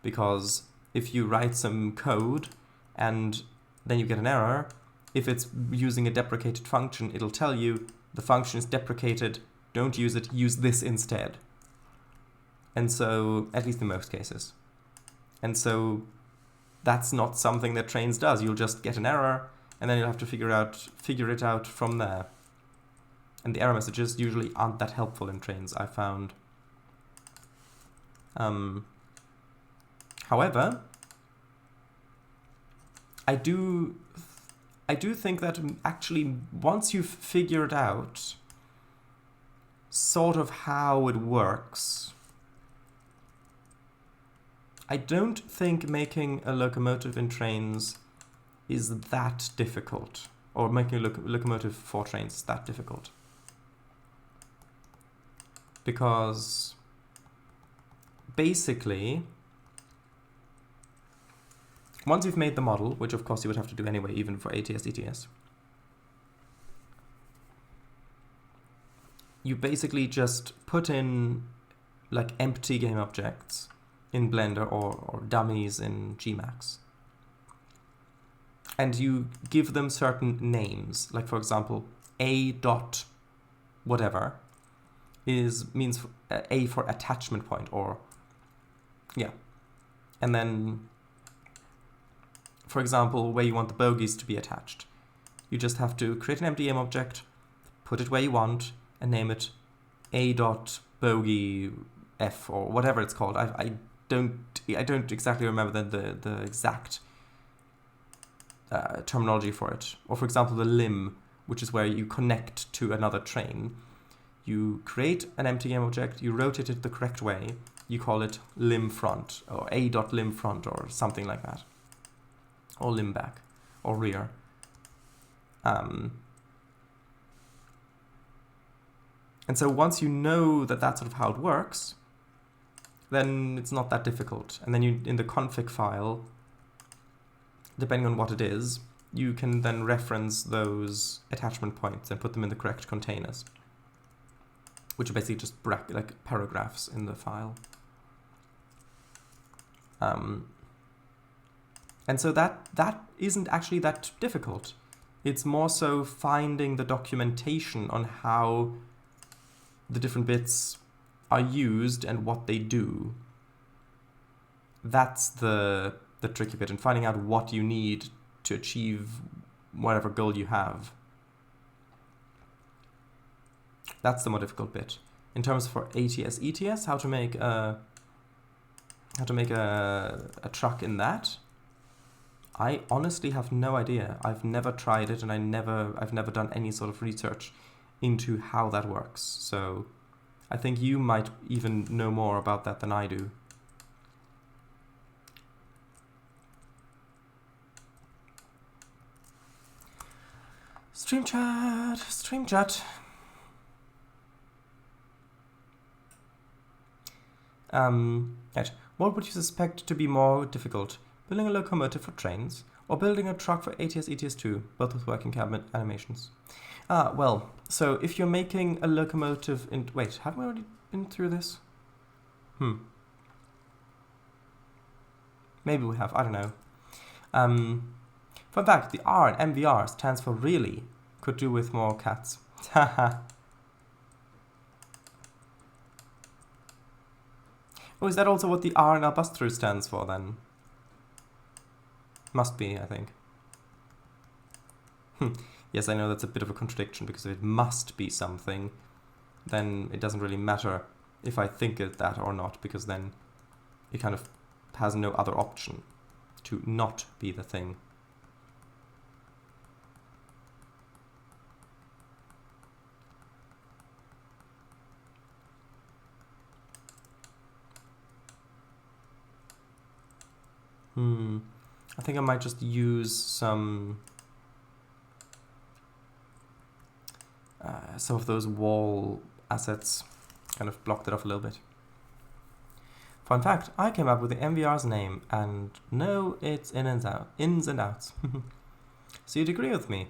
because if you write some code and then you get an error, if it's using a deprecated function, it'll tell you the function is deprecated, don't use it, use this instead. And so, at least in most cases. And so that's not something that Trainz does. You'll just get an error, and then you'll have to figure it out from there. And the error messages usually aren't that helpful in Trainz, I found. However, I do think that actually once you've figured out sort of how it works, I don't think making a locomotive in Trainz is that difficult, or making a locomotive for Trainz is that difficult. Because basically, once you've made the model, which of course you would have to do anyway, even for ATS, ETS, you basically just put in like empty game objects in Blender or dummies in Gmax. And you give them certain names, like for example, A dot whatever means A for attachment point, or yeah. And then, for example, where you want the bogies to be attached, you just have to create an empty game object, put it where you want, and name it A dot bogey F or whatever it's called. I don't exactly remember the exact terminology for it. Or for example, the limb, which is where you connect to another train. You create an empty game object, you rotate it the correct way, you call it limb front, or A.limb front, or something like that. Or limb back, or rear. And so once you know that that's sort of how it works, then it's not that difficult. And then you, in the config file, depending on what it is, you can then reference those attachment points and put them in the correct containers, which are basically just like paragraphs in the file. And so that isn't actually that difficult. It's more so finding the documentation on how the different bits are used and what they do. That's the tricky bit, and finding out what you need to achieve whatever goal you have. That's the more difficult bit. In terms for ATS, ETS, how to make a truck in that, I honestly have no idea. I've never tried it, and I've never done any sort of research into how that works. So I think you might even know more about that than I do. Stream chat. Right. What would you suspect to be more difficult? Building a locomotive for Trainz, or building a truck for ATS, ETS2, both with working cabinet animations? Well, so if you're making a locomotive in... Wait, haven't we already been through this? Maybe we have, I don't know. Fun fact, the R in MVR stands for really. Could do with more cats. Haha. Oh, is that also what the R in Albustru stands for then? Must be, I think. Yes, I know that's a bit of a contradiction, because if it must be something, then it doesn't really matter if I think it that or not, because then it kind of has no other option to not be the thing. I think I might just use some of those wall assets, kind of blocked it off a little bit. Fun fact, I came up with the MVR's name, and know its ins and outs. So you'd agree with me?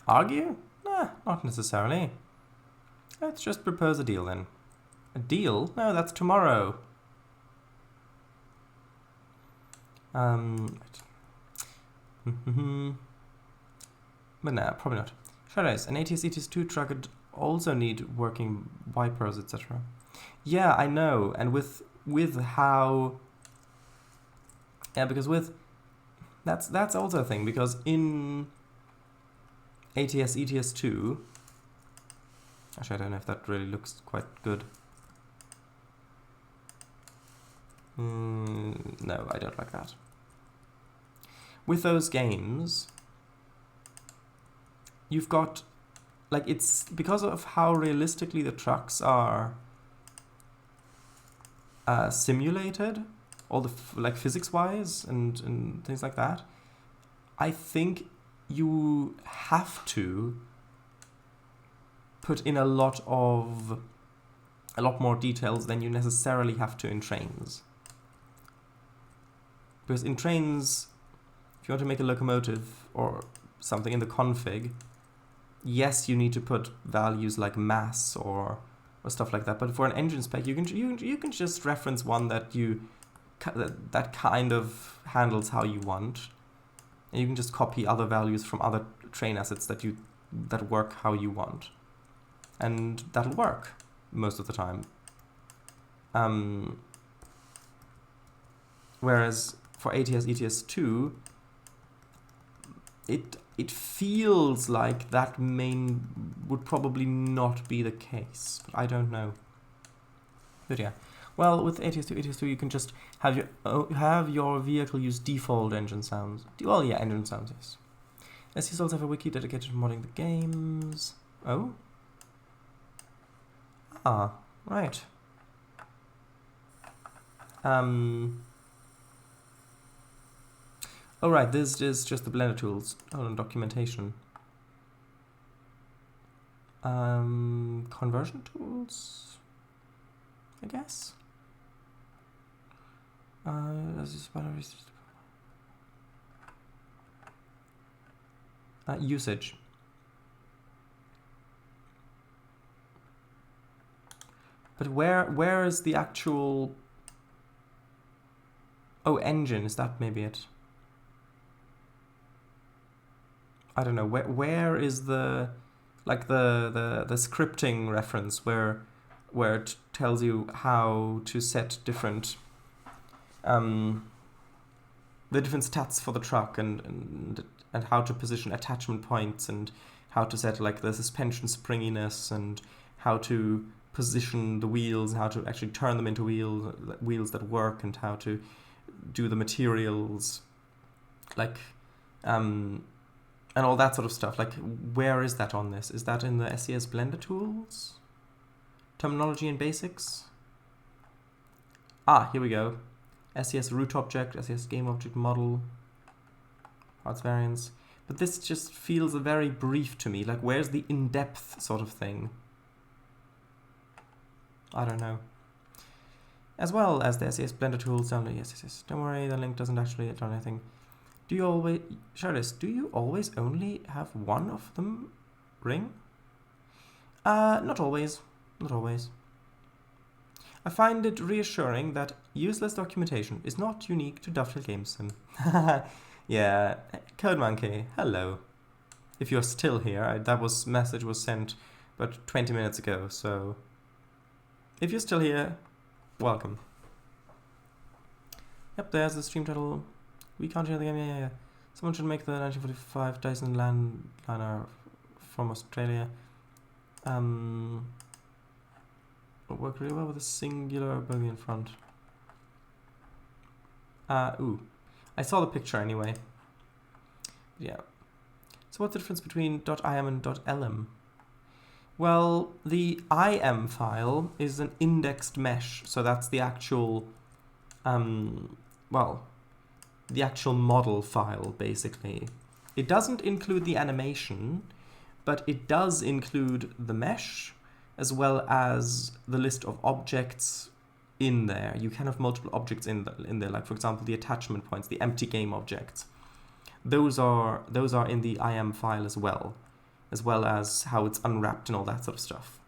Argue? Nah, not necessarily. Let's just propose a deal then. A deal? No, that's tomorrow. Right. But nah, probably not. Trainz, an ATS-ETS2 truck would also need working wipers, etc. Yeah, I know, and with how... Yeah, because with... That's also a thing, because in ATS-ETS2... Actually, I don't know if that really looks quite good. No, I don't like that. With those games, you've got, like, it's because of how realistically the trucks are simulated, all the like physics-wise and things like that. I think you have to put in a lot more details than you necessarily have to in Trainz. Because in Trainz, if you want to make a locomotive or something in the config, yes, you need to put values like mass or stuff like that. But for an engine spec, you can just reference one that that kind of handles how you want, and you can just copy other values from other train assets that work how you want, and that'll work most of the time. Whereas for ATS-ETS2, it feels like that would probably not be the case, but I don't know. But yeah, well, with ATS2, you can just have your vehicle use default engine sounds. Well, yeah, engine sounds, yes. SCS also have a wiki dedicated to modding the games. Oh? Ah, right. Oh right, this is just the Blender tools. Oh, and documentation. Conversion tools, I guess. Usage. But where is the actual... Oh, engine, is that maybe it? I don't know, where is the, like the scripting reference where it tells you how to set different the different stats for the truck and how to position attachment points and how to set like the suspension springiness and how to position the wheels, how to actually turn them into wheels that work, and how to do the materials, like and all that sort of stuff. Like, where is that on this? Is that in the SCS Blender tools? Terminology and basics? Ah, here we go. SCS root object, SCS game object model, parts variants. But this just feels very brief to me. Like, where's the in-depth sort of thing? I don't know. As well as the SCS Blender tools, yes. Don't worry, the link doesn't actually do anything. Do you always... Shardis, do you always only have one of them ring? Not always. Not always. I find it reassuring that useless documentation is not unique to Dovetail Game Sim. Yeah, Code Monkey, hello. If you're still here, that message was sent about 20 minutes ago, so... If you're still here, welcome. Yep, there's the stream title. We can't share the game, yeah. Someone should make the 1945 Dyson landliner from Australia. It'll work really well with a singular bogey in front. Ooh. I saw the picture anyway. Yeah. So what's the difference between .im and .lm? Well, the im file is an indexed mesh, so that's the actual, well, the actual model file, basically. It doesn't include the animation, but it does include the mesh, as well as the list of objects in there. You can have multiple objects in there, like for example the attachment points, the empty game objects. Those are in the IM file as well as how it's unwrapped and all that sort of stuff.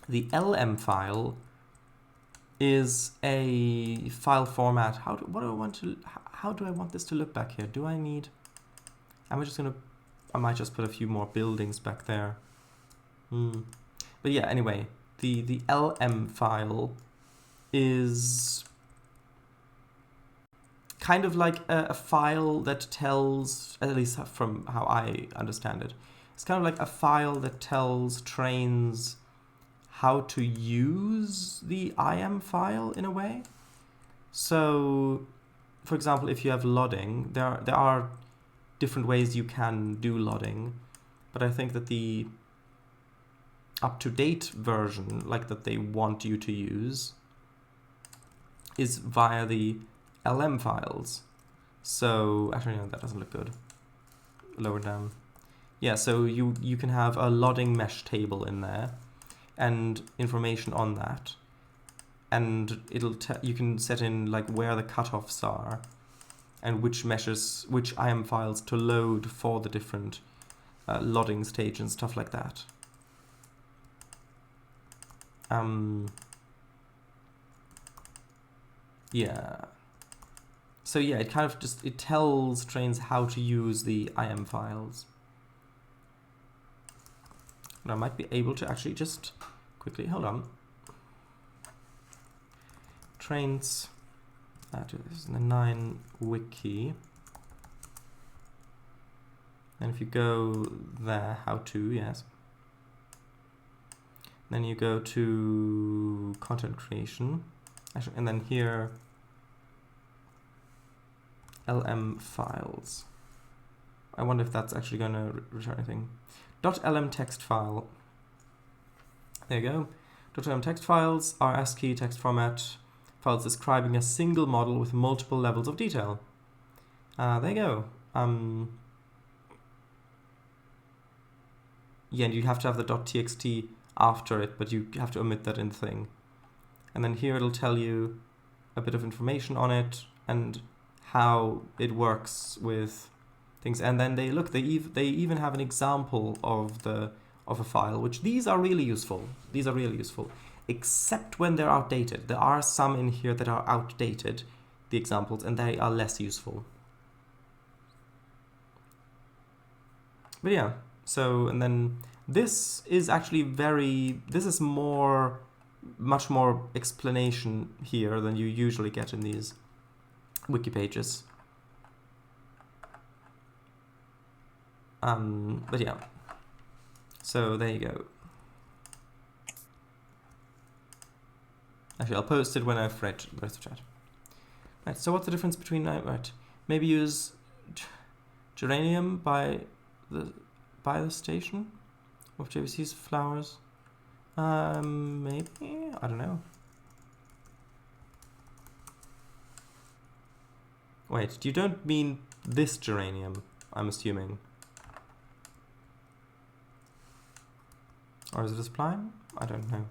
The LM file is a file format. How do I want this to look back here? I might just put a few more buildings back there. But yeah, anyway, the LM file is kind of like a file that tells, at least from how I understand it, it's kind of like a file that tells Trainz how to use the IM file in a way. So, for example, if you have lodding, there are different ways you can do lodding, but I think that the up-to-date version, like that they want you to use, is via the LM files. So actually no, that doesn't look good. Lower down. Yeah, so you can have a lodding mesh table in there and information on that, and you can set in like where the cutoffs are and which meshes, which IM files to load for the different lodding stage and stuff like that. Yeah. So yeah, it kind of it tells Trainz how to use the IM files. And I might be able to actually just quickly, hold on. Trainz, this is in the 9 wiki. And if you go there, how to, yes. Then you go to content creation. Actually, and then here, LM files. I wonder if that's actually going to return anything. .lm text file. There you go. .lm text files are ASCII text format files describing a single model with multiple levels of detail. There you go. Yeah, and you have to have the .txt after it, but you have to omit that in thing. And then here it'll tell you a bit of information on it and how it works with things. And then they even have an example of a file, which these are really useful. These are really useful, except when they're outdated. There are some in here that are outdated, the examples, and they are less useful. But yeah, so, and then this is actually this is much more explanation here than you usually get in these wiki pages. But yeah, so there you go. Actually, I'll post it when I've read the rest of the chat. Right, so what's the difference between, right, maybe use geranium by the station of JVC's flowers? Maybe, I don't know. Wait, you don't mean this geranium, I'm assuming. Or is it a spline? I don't know.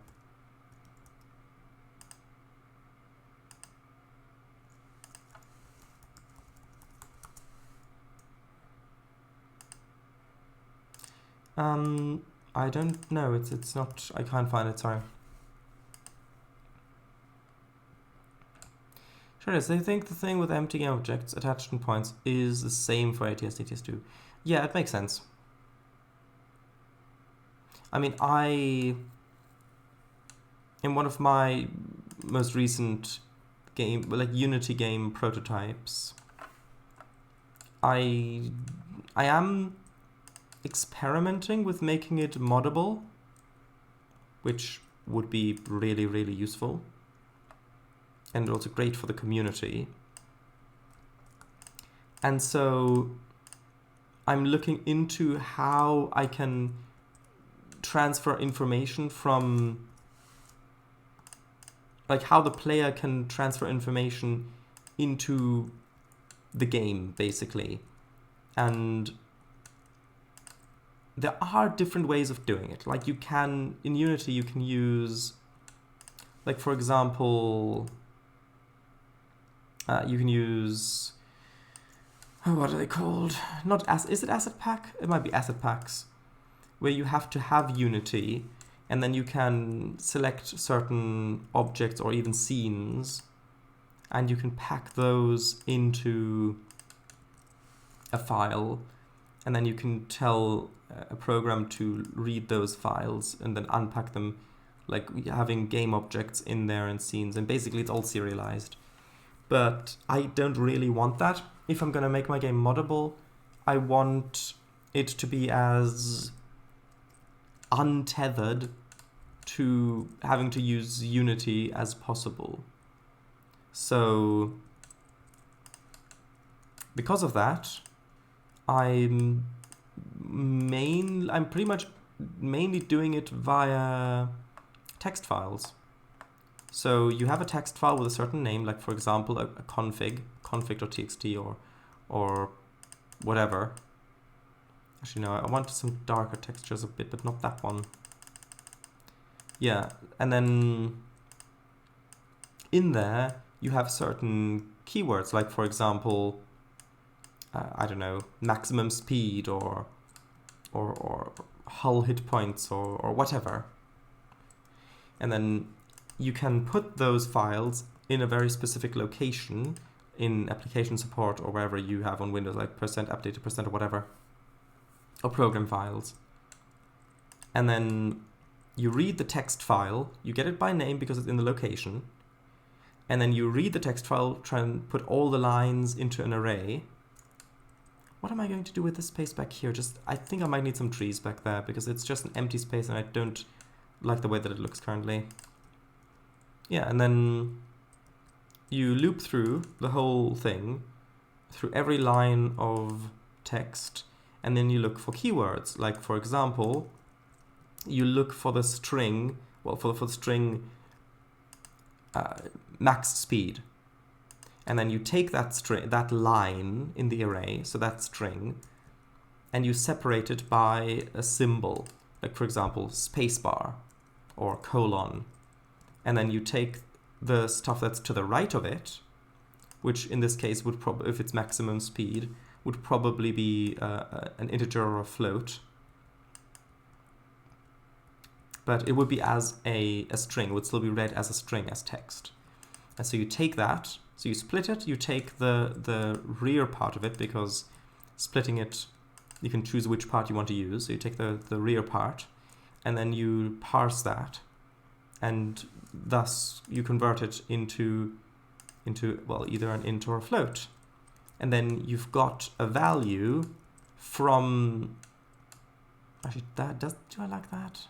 I don't know. It's not. I can't find it. Sorry. Sure is. I think the thing with empty objects, attachment points, is the same for ATS ATS2. Yeah, it makes sense. I mean, in one of my most recent Unity game prototypes, I am experimenting with making it moddable, which would be really, really useful and also great for the community. And so I'm looking into how I can transfer information from, like how the player can transfer information into the game, basically. And there are different ways of doing it. Like you can, in Unity, you can use, like for example, you can use, oh, what are they called? Not is it asset pack? It might be asset packs, where you have to have Unity, and then you can select certain objects or even scenes, and you can pack those into a file, and then you can tell a program to read those files and then unpack them, like having game objects in there and scenes, and basically it's all serialized. But I don't really want that. If I'm going to make my game moddable, I want it to be as untethered to having to use Unity as possible. So because of that, I'm pretty much mainly doing it via text files. So you have a text file with a certain name, like for example a config.txt or whatever. Actually no, I want some darker textures a bit, but not that one. Yeah, and then in there you have certain keywords, like for example, I don't know, maximum speed or hull hit points or whatever. And then you can put those files in a very specific location in application support or wherever you have on Windows, like %update to % or whatever, or program files. And then you read the text file, you get it by name because it's in the location, and then you read the text file, try and put all the lines into an array. What am I going to do with this space back here? I think I might need some trees back there because it's just an empty space and I don't like the way that it looks currently. Yeah, and then you loop through the whole thing, through every line of text, and then you look for keywords. Like for example, you look for the string, well, for the string max speed. And then you take that line in the array, so that string, and you separate it by a symbol, like for example, spacebar or colon. And then you take the stuff that's to the right of it, which in this case would probably, if it's maximum speed, would probably be an integer or a float. But it would be as a string, it would still be read as a string, as text. And so you take that, so you split it, you take the rear part of it, because splitting it, you can choose which part you want to use. So you take the rear part, and then you parse that, and thus you convert it into well, either an int or a float. And then you've got a value from, actually, do I like that?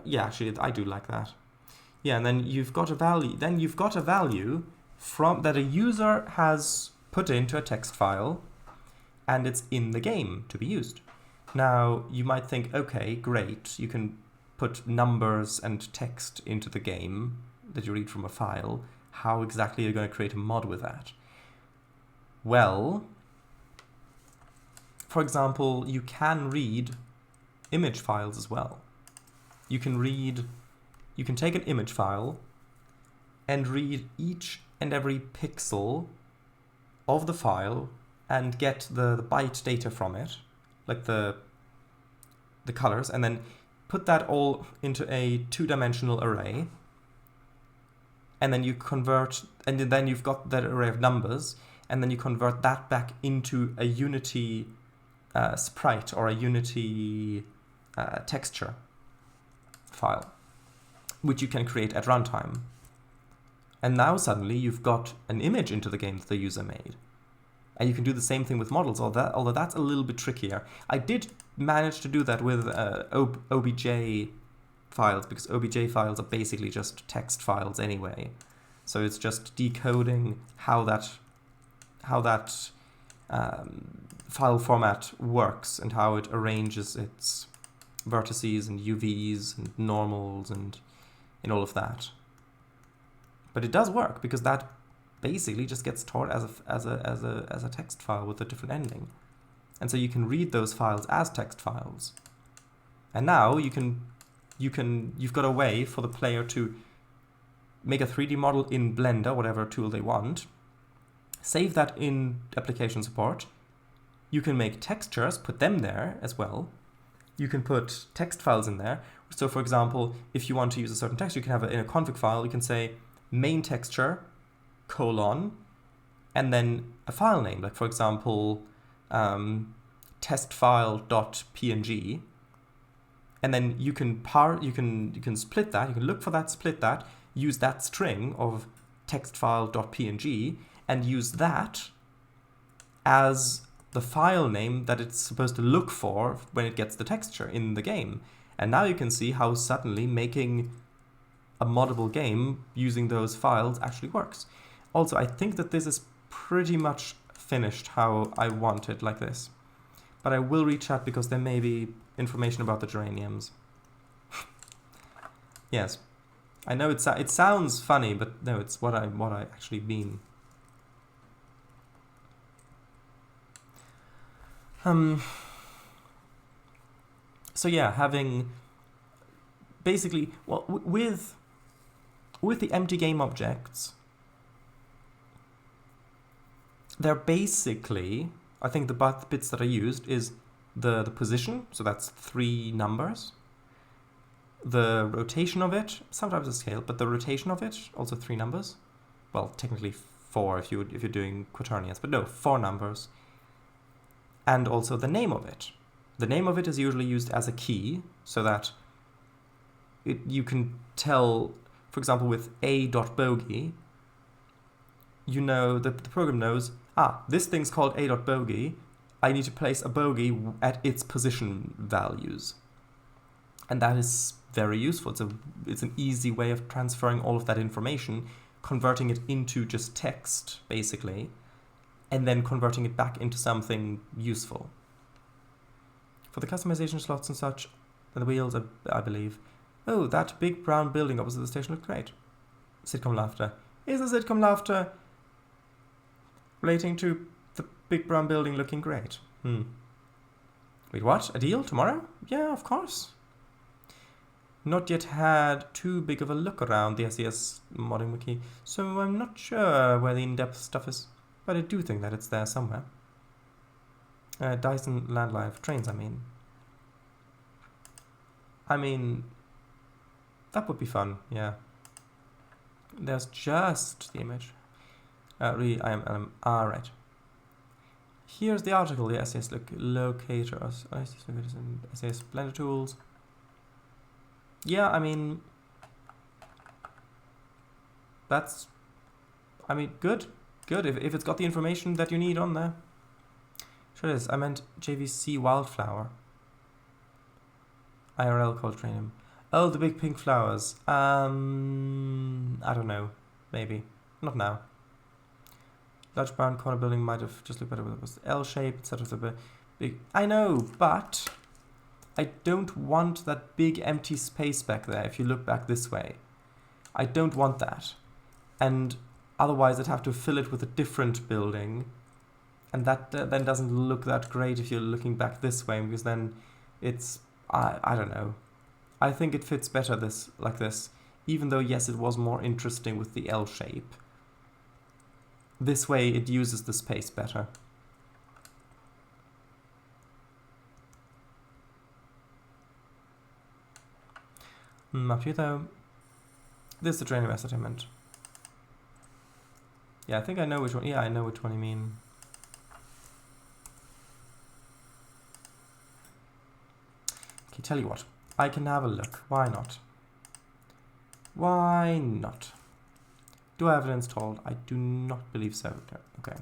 Yeah, actually, I do like that. Yeah, and then you've got a value from that a user has put into a text file, and it's in the game to be used. Now, you might think, okay, great, you can put numbers and text into the game that you read from a file. How exactly are you going to create a mod with that? Well, for example, you can read image files as well. You can take an image file and read each and every pixel of the file and get the byte data from it, like the colors, and then put that all into a two-dimensional array. And then you convert, and then you've got that array of numbers, and then you convert that back into a Unity sprite or a Unity texture file, which you can create at runtime. And now suddenly you've got an image into the game that the user made. And you can do the same thing with models, although that's a little bit trickier. I did manage to do that with OBJ files, because OBJ files are basically just text files anyway. So it's just decoding how that file format works and how it arranges its vertices and UVs and normals and all of that. But it does work, because that basically just gets stored as a text file with a different ending. And so you can read those files as text files. And now you've got a way for the player to make a 3D model in Blender, whatever tool they want, save that in application support. You can make textures, put them there as well. You can put text files in there. So for example, if you want to use a certain text, you can have it in a config file. You can say main texture, : and then a file name, like for example, testfile.png. And then you can split that, you can look for that, split that, use that string of testfile.png and use that as the file name that it's supposed to look for when it gets the texture in the game. And now you can see how suddenly making a moddable game using those files actually works. Also, I think that this is pretty much finished how I want it, like this. But I will reach out because there may be information about the geraniums. Yes, I know it sounds funny, but no, it's what I actually mean. So yeah, having basically, well, with the empty game objects, they're basically, I think the bits that I used is the position, so that's 3 numbers. The rotation of it, sometimes a scale, but the rotation of it, also 3 numbers. Well, technically 4 if you're doing quaternions, but no, 4 numbers. And also the name of it. The name of it is usually used as a key, so that you can tell, for example, with a.bogey, you know, the program knows, this thing's called a.bogey, I need to place a bogey at its position values. And that is very useful. It's an easy way of transferring all of that information, converting it into just text, basically, and then converting it back into something useful. For the customization slots and such, and the wheels, I believe. Oh, that big brown building opposite the station looked great. Sitcom laughter. Is the sitcom laughter relating to the big brown building looking great? Wait, what? A deal tomorrow? Yeah, of course. Not yet had too big of a look around the SES modding wiki, so I'm not sure where the in-depth stuff is, but I do think that it's there somewhere. Dyson landline for Trainz, I mean, that would be fun, yeah. There's just the image. Right. Here's the article, the SES locator, SES Blender tools. Yeah, I mean, that's, good. Good, if it's got the information that you need on there. Sure it is. I meant JVC Wildflower. IRL called Trainum. Oh, the big pink flowers. I don't know. Maybe. Not now. Large brown corner building might have just looked better with it was L shape instead of the big. I know, but I don't want that big empty space back there if you look back this way. I don't want that. And otherwise I'd have to fill it with a different building. And that then doesn't look that great if you're looking back this way, because then it's, I don't know. I think it fits better like this, even though yes, it was more interesting with the L shape. This way it uses the space better. Up to you though. This is the training method I meant. Yeah, I think I know which one. Yeah, I know which one you mean. Okay, tell you what. I can have a look. Why not? Why not? Do I have it installed? I do not believe so. No. Okay.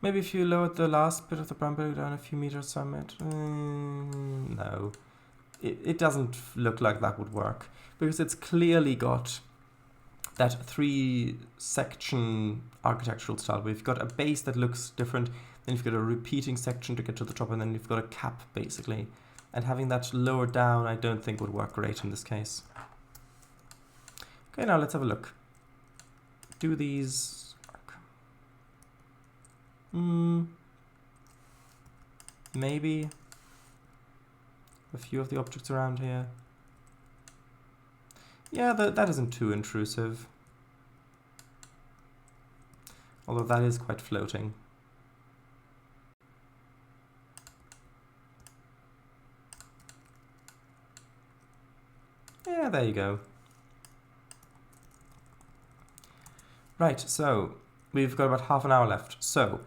Maybe if you lowered the last bit of the brown building down a few meters summit. No. It doesn't look like that would work, because it's clearly got that 3-section architectural style where you've got a base that looks different, then you've got a repeating section to get to the top, and then you've got a cap, basically. And having that lower down, I don't think would work great in this case. Okay, now let's have a look. Do these work? Maybe a few of the objects around here. Yeah, that isn't too intrusive. Although that is quite floating. Yeah, there you go. Right, so we've got about half an hour left. So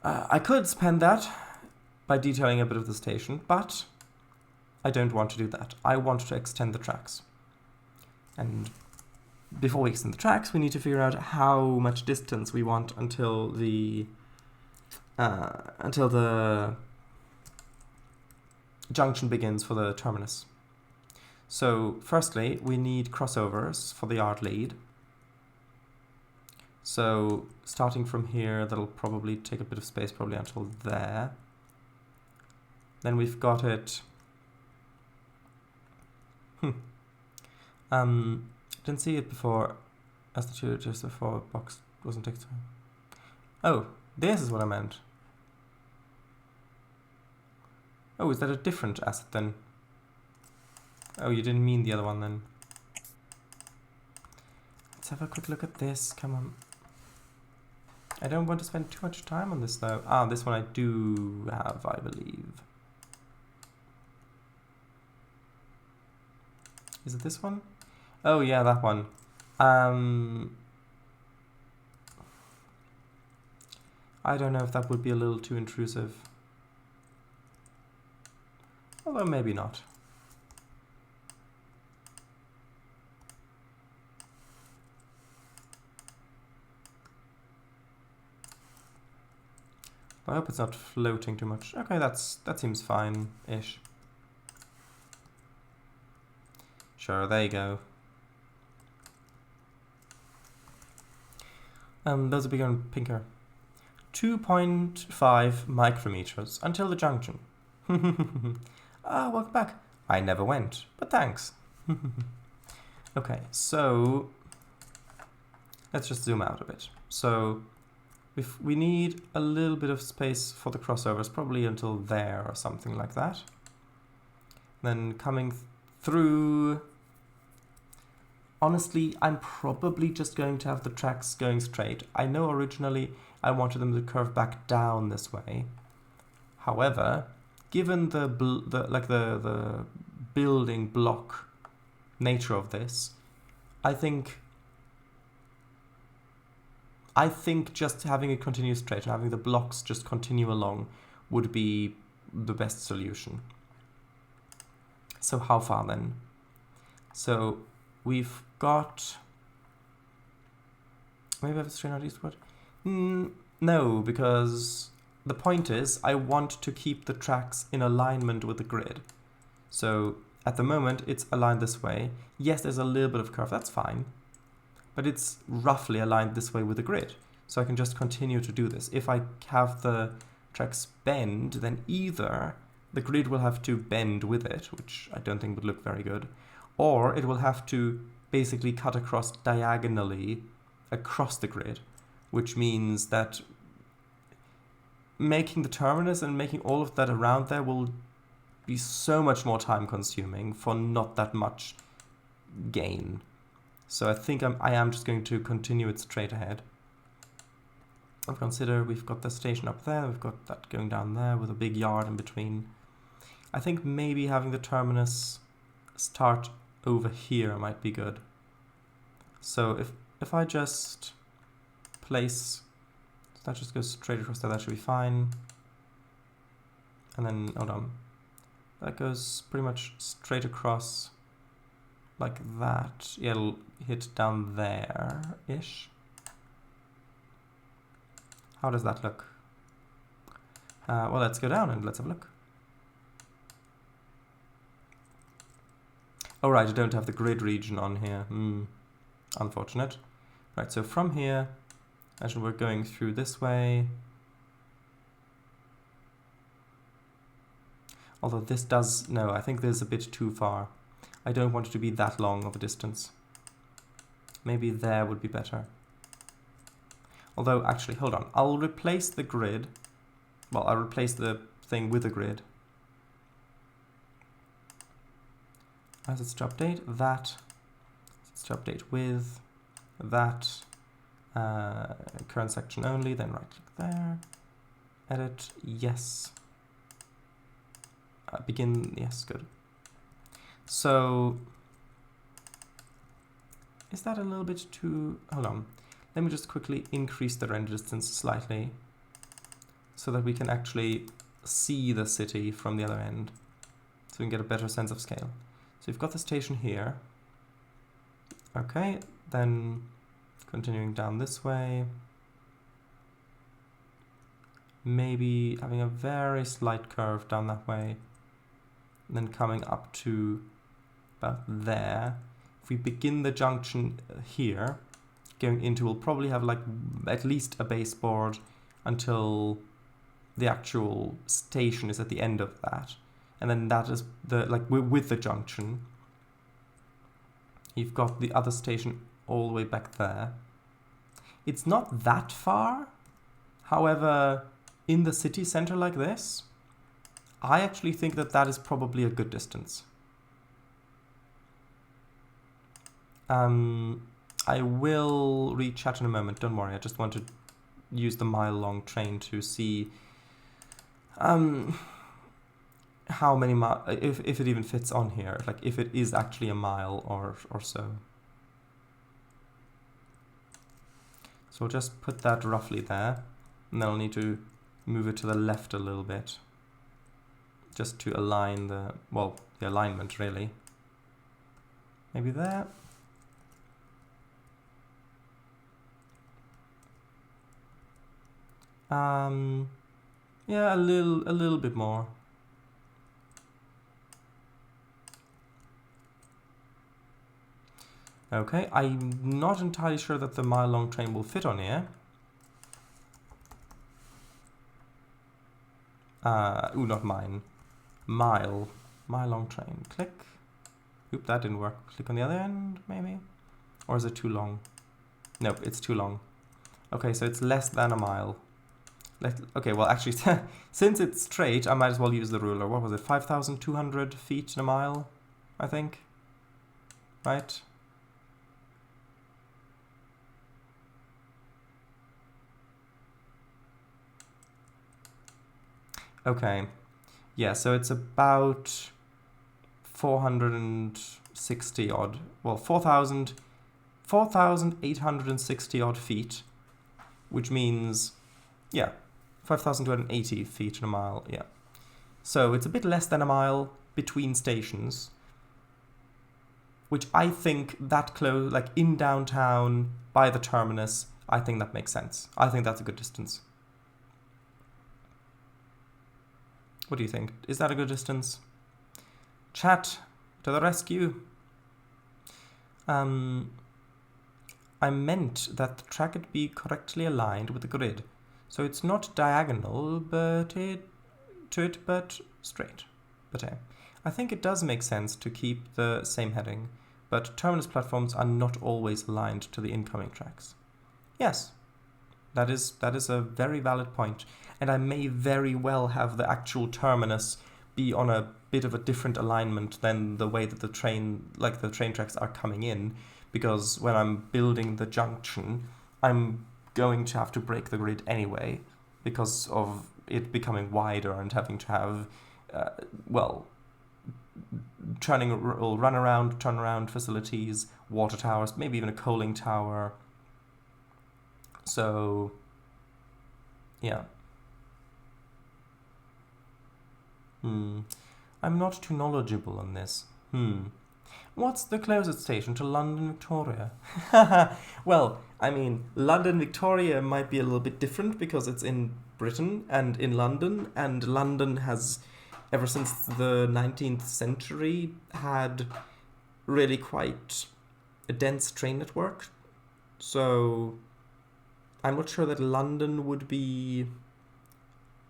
I could spend that by detailing a bit of the station, but I don't want to do that. I want to extend the tracks. And before we extend the tracks, we need to figure out how much distance we want until the junction begins for the terminus. So firstly, we need crossovers for the yard lead. So starting from here, that'll probably take a bit of space, probably until there. Then we've got it. Didn't see it before, as the tutor just before box wasn't taken. Oh, this is what I meant. Oh, is that a different asset then? Oh, you didn't mean the other one then. Let's have a quick look at this. Come on. I don't want to spend too much time on this though. Ah, this one I do have, I believe. Is it this one? Oh yeah, that one. I don't know if that would be a little too intrusive. Although maybe not. I hope it's not floating too much. Okay, that seems fine-ish. Sure, there you go. Those are bigger and pinker. 2.5 micrometers until the junction. Ah, welcome back. I never went, but thanks. Okay, so let's just zoom out a bit. So if we need a little bit of space for the crossovers, probably until there or something like that. Then coming through. Honestly, I'm probably just going to have the tracks going straight. I know originally I wanted them to curve back down this way. However, given the building block nature of this, I think just having it continue straight and having the blocks just continue along would be the best solution. So how far then? So we've got, maybe I have a straight out eastward? No, because the point is I want to keep the tracks in alignment with the grid. So at the moment it's aligned this way. Yes, there's a little bit of curve, that's fine. But it's roughly aligned this way with the grid. So I can just continue to do this. If I have the tracks bend, then either the grid will have to bend with it, which I don't think would look very good, or it will have to basically cut across diagonally across the grid, which means that making the terminus and making all of that around there will be so much more time consuming for not that much gain. So I think I am just going to continue it straight ahead. And consider we've got the station up there, we've got that going down there with a big yard in between. I think maybe having the terminus start over here might be good. So if I just place, that just goes straight across there, that should be fine. And then, hold on, that goes pretty much straight across like that. Yeah, it'll hit down there-ish. How does that look? Well, let's go down and let's have a look. Oh right, I don't have the grid region on here. Unfortunate. Right, so from here, actually we're going through this way. Although this does... No, I think this is a bit too far. I don't want it to be that long of a distance. Maybe there would be better. Although, actually, hold on. I'll replace the grid. Well, I'll replace the thing with a grid. Assets to update. That. Assets to update with. That. Current section only. Then right-click there. Edit. Yes. Begin. Yes, good. So... Is that a little bit too... Hold on. Let me just quickly increase the render distance slightly so that we can actually see the city from the other end, so we can get a better sense of scale. So we've got the station here. Okay, then continuing down this way. Maybe having a very slight curve down that way, and then coming up to about there. If we begin the junction here, going into, we'll probably have like at least a baseboard until the actual station is at the end of that. And then that is the, like with the junction, you've got the other station all the way back there. It's not that far. However, in the city center like this, I actually think that that is probably a good distance. I will read chat in a moment, don't worry. I just want to use the mile-long train to see how many miles, if it even fits on here, like if it is actually a mile or so. So we'll just put that roughly there, and then I'll need to move it to the left a little bit, just to align the, well, the alignment really. Maybe there. Yeah, a little bit more. Okay, I'm not entirely sure that the mile-long train will fit on here. Ooh, not mine. Mile-long train. Click. Oop, that didn't work. Click on the other end, maybe? Or is it too long? Nope, it's too long. Okay, so it's less than a mile. Okay, well, actually, since it's straight, I might as well use the ruler. What was it? 5,200 feet in a mile, I think. Right? Okay. Yeah, so it's about 460 odd. Well, 4,860 odd feet, which means, yeah, 5,280 feet in a mile, yeah. So it's a bit less than a mile between stations, which I think that close, like in downtown, by the terminus, I think that makes sense. I think that's a good distance. What do you think? Is that a good distance? Chat, to the rescue. I meant that the track be correctly aligned with the grid. So it's not diagonal, but straight. But I think it does make sense to keep the same heading, but terminus platforms are not always aligned to the incoming tracks. Yes, that is a very valid point, and I may very well have the actual terminus be on a bit of a different alignment than the way that the train tracks are coming in, because when I'm building the junction, I'm going to have to break the grid anyway because of it becoming wider and having to have, well, turnaround facilities, water towers, maybe even a coaling tower. So, yeah. I'm not too knowledgeable on this. What's the closest station to London Victoria? Well, I mean, London Victoria might be a little bit different because it's in Britain and in London, and London has, ever since the 19th century, had really quite a dense train network. So I'm not sure that London would be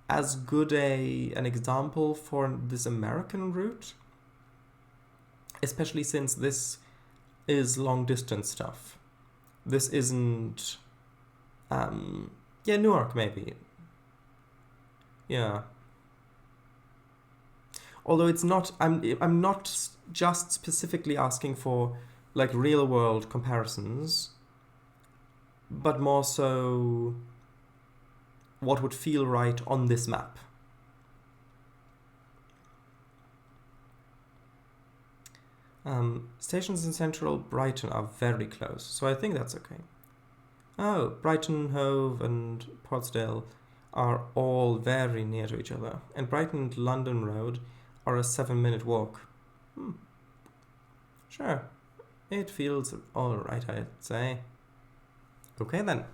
as good an example for this American route, especially since this is long distance stuff. This isn't, Newark maybe. Yeah. Although it's not, I'm not just specifically asking for like real world comparisons, but more so what would feel right on this map. Stations in central Brighton are very close, so I think that's okay. Oh, Brighton, Hove and Portsdale are all very near to each other, and Brighton and London Road are a 7-minute walk. Sure, it feels alright, I'd say. Okay then.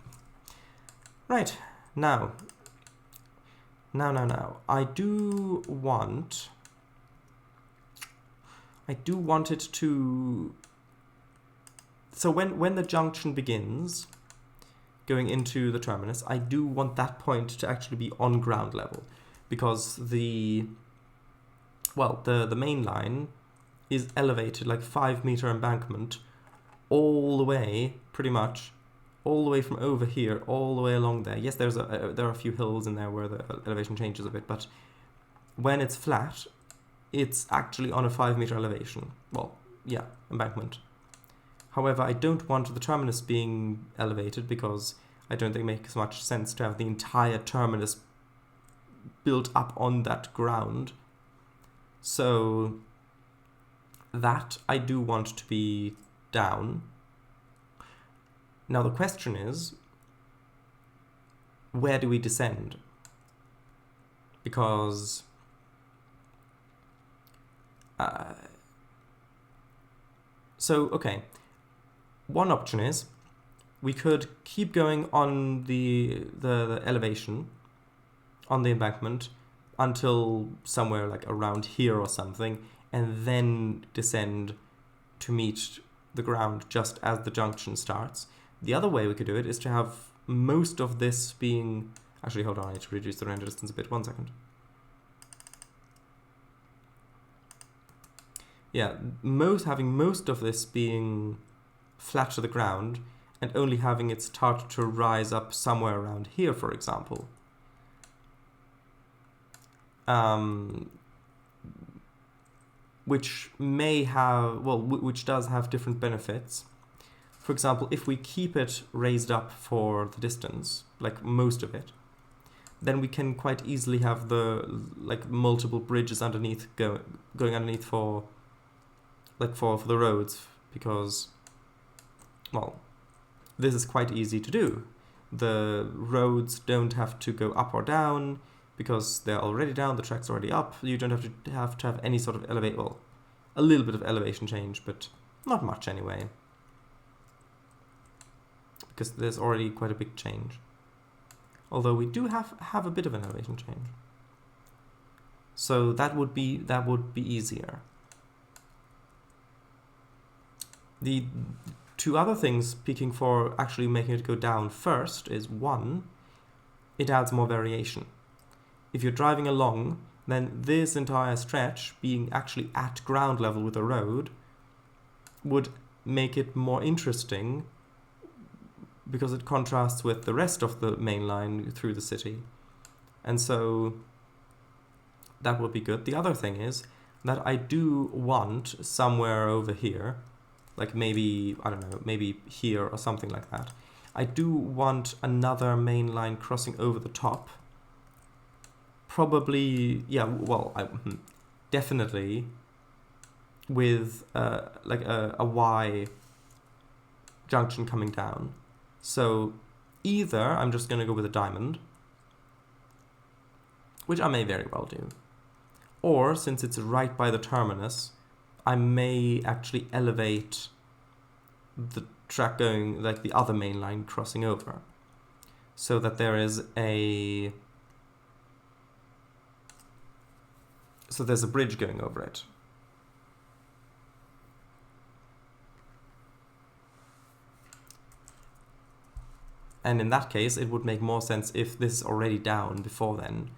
Right, now. I do want it to... So when the junction begins, going into the terminus, I do want that point to actually be on ground level, because the main line is elevated like 5-meter embankment all the way, pretty much, all the way from over here, all the way along there. Yes, there are a few hills in there where the elevation changes a bit, but when it's flat, it's actually on a 5-meter elevation. Well, yeah, embankment. However, I don't want the terminus being elevated because I don't think it makes much sense to have the entire terminus built up on that ground. So that I do want to be down. Now the question is, where do we descend? Because okay, one option is we could keep going on the elevation on the embankment until somewhere like around here or something, and then descend to meet the ground just as the junction starts. The other way we could do it is to have most of this being... Actually, hold on, I need to reduce the render distance a bit. 1 second. Yeah, having most of this being flat to the ground and only having it start to rise up somewhere around here, for example. Which may have, which does have different benefits. For example, if we keep it raised up for the distance, like most of it, then we can quite easily have the multiple bridges underneath going underneath for the roads, because, well, this is quite easy to do. The roads don't have to go up or down because they're already down, the track's already up. You don't have to have any sort of a little bit of elevation change, but not much anyway, because there's already quite a big change. Although we do have a bit of an elevation change. So that would be easier. The two other things speaking for actually making it go down first is, one, it adds more variation. If you're driving along, then this entire stretch being actually at ground level with the road would make it more interesting, because it contrasts with the rest of the main line through the city. And so that would be good. The other thing is that I do want somewhere over here, like maybe, I don't know, maybe here or something like that, I do want another main line crossing over the top. Probably, yeah, well, definitely with a Y junction coming down. So either I'm just going to go with a diamond, which I may very well do, or since it's right by the terminus, I may actually elevate the track going, like the other main line crossing over, so that there is there's a bridge going over it. And in that case, it would make more sense if this is already down before then,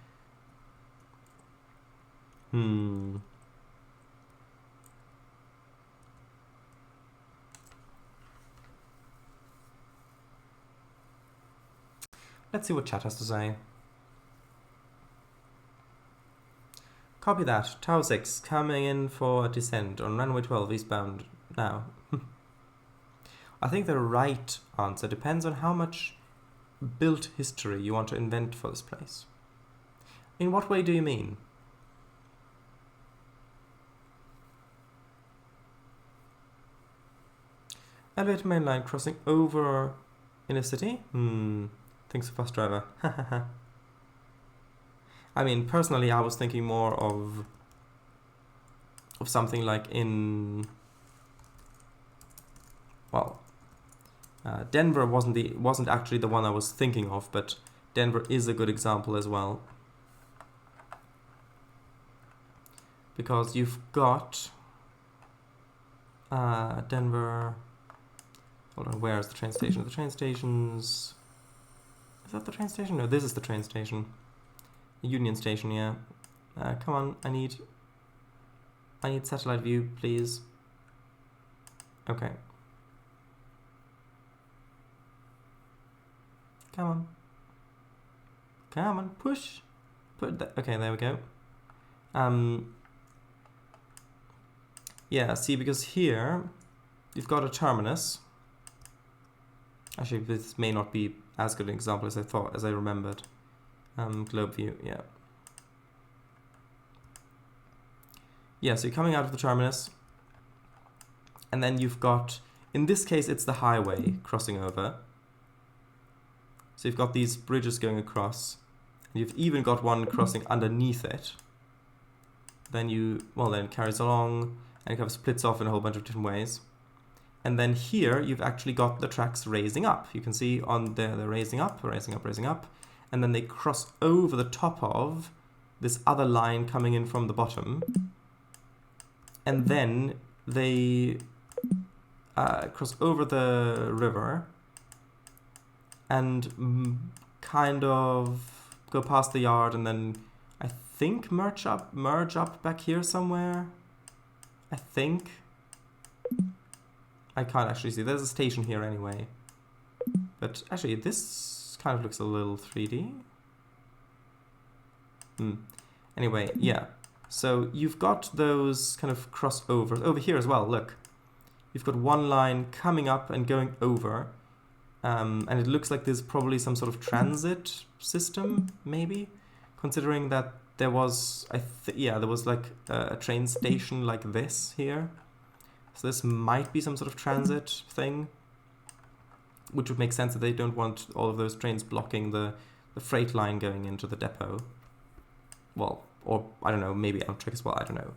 Let's see what chat has to say. Copy that. Tower 6 coming in for a descent on runway 12 eastbound now. I think the right answer depends on how much built history you want to invent for this place. In what way do you mean? Elevated main line crossing over in a city? Thanks for fast driver. I mean, personally, I was thinking more of something like in, well, Denver wasn't actually the one I was thinking of, but Denver is a good example as well, because you've got Denver. Hold on, where is the train station? The train station's... Is that the train station? No, this is the train station. Union Station, yeah. Come on, I need satellite view, please. Okay. Come on. Come on, push. Put that. Okay, there we go. Yeah, see, because here you've got a terminus. Actually, this may not be as good an example as I remembered. Globe view, yeah. Yeah, so you're coming out of the terminus, and then you've got, in this case, it's the highway crossing over. So you've got these bridges going across, and you've even got one crossing underneath it. Then then it carries along, and it kind of splits off in a whole bunch of different ways. And then here, you've actually got the tracks raising up. You can see on there, they're raising up, raising up, raising up. And then they cross over the top of this other line coming in from the bottom. And then they cross over the river and kind of go past the yard, and then I think merge up back here somewhere. I think. I can't actually see. There's a station here anyway. But actually, this kind of looks a little 3D. Anyway, yeah. So you've got those kind of crossovers over here as well. Look, you've got one line coming up and going over, and it looks like there's probably some sort of transit system, maybe, considering that there was, there was like a train station like this here. So this might be some sort of transit thing, which would make sense that they don't want all of those trains blocking the freight line going into the depot. Well, or I don't know, maybe Amtrak as well, I don't know.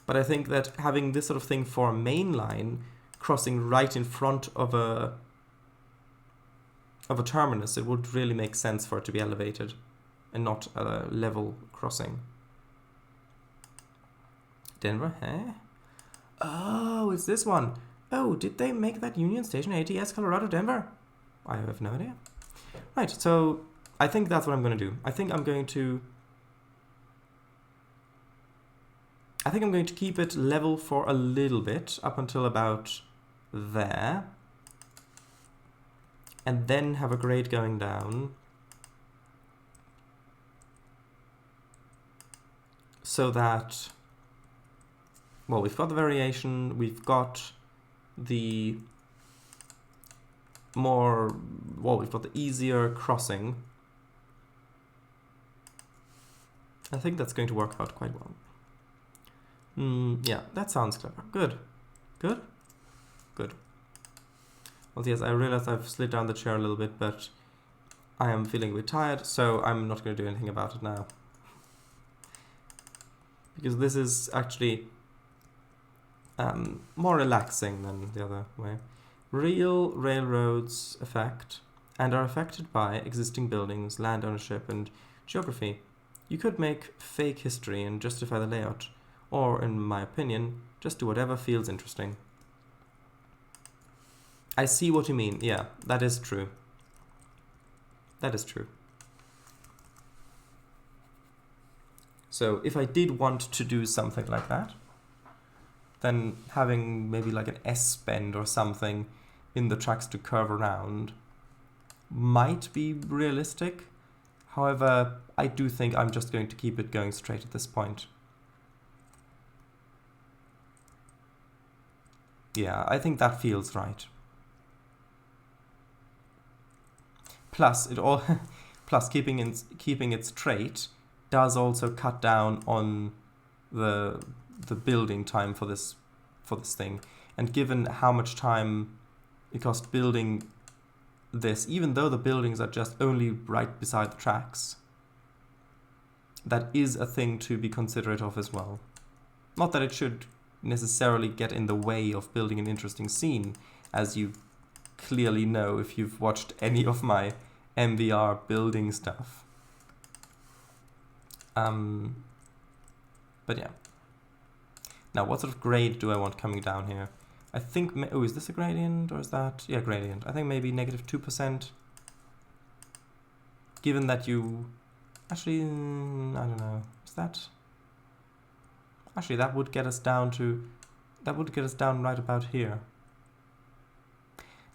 But I think that having this sort of thing for a main line crossing right in front of a terminus, it would really make sense for it to be elevated and not a level crossing. Denver, eh? Oh, it's this one. Oh, did they make that Union Station ATS Colorado Denver? I have no idea. Right, so I think that's what I'm going to do. I think I'm going to keep it level for a little bit up until about there, and then have a grade going down so that, well, we've got the variation, we've got the we've got the easier crossing. I think that's going to work out quite well. Yeah, that sounds clever. Good. Good? Good. Well, yes, I realize I've slid down the chair a little bit, but I am feeling a bit tired, so I'm not going to do anything about it now. Because this is actually more relaxing than the other way. Real railroads affect and are affected by existing buildings, land ownership, and geography. You could make fake history and justify the layout, or, in my opinion, just do whatever feels interesting. I see what you mean. Yeah, that is true. That is true. So if I did want to do something like that, then having maybe like an S-bend or something in the tracks to curve around might be realistic. However, I do think I'm just going to keep it going straight at this point. Yeah, I think that feels right. Plus, plus keeping it straight does also cut down on the building time for this thing. And given how much time it costs building this, even though the buildings are just only right beside the tracks, that is a thing to be considerate of as well. Not that it should necessarily get in the way of building an interesting scene, as you clearly know if you've watched any of my MVR building stuff. But yeah. Now, what sort of grade do I want coming down here? I think, oh, is this a gradient or is that, yeah, gradient. I think maybe negative 2%. Given that you, actually, I don't know, is that, actually that would get us down to, that would get us down right about here.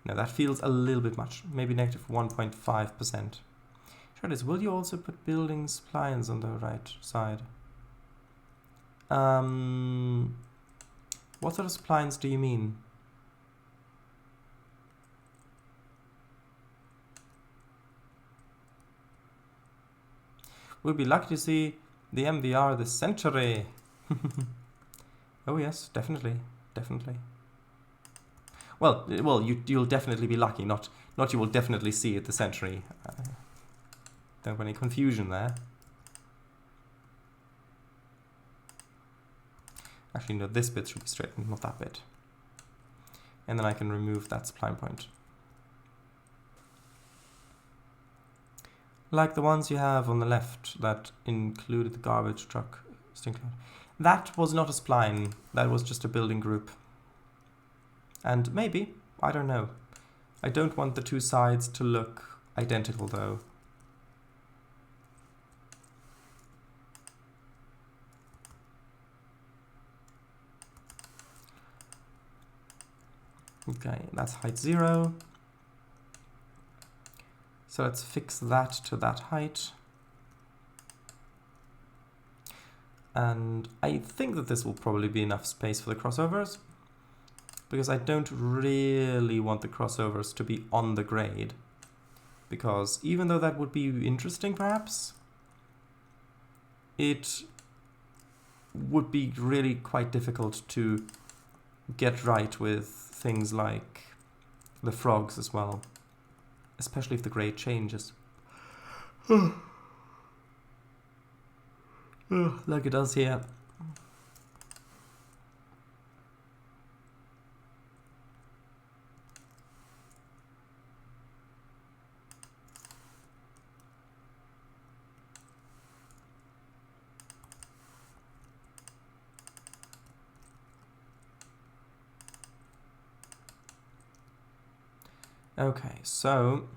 No, that feels a little bit much, maybe negative 1.5%. Sure it is, will you also put building splines on the right side? What sort of splines do you mean? We'll be lucky to see the MVR this century. Oh yes, definitely, definitely. Well, you'll definitely be lucky, not you will definitely see it this century. Don't have any confusion there. Actually, no, this bit should be straightened, not that bit. And then I can remove that spline point. Like the ones you have on the left that included the garbage truck. That was not a spline, that was just a building group. And maybe, I don't know. I don't want the two sides to look identical though. Okay, that's height 0. So let's fix that to that height. And I think that this will probably be enough space for the crossovers, because I don't really want the crossovers to be on the grade. Because even though that would be interesting perhaps, it would be really quite difficult to get right with things like the frogs as well, especially if the grade changes. Like it does here. Okay, so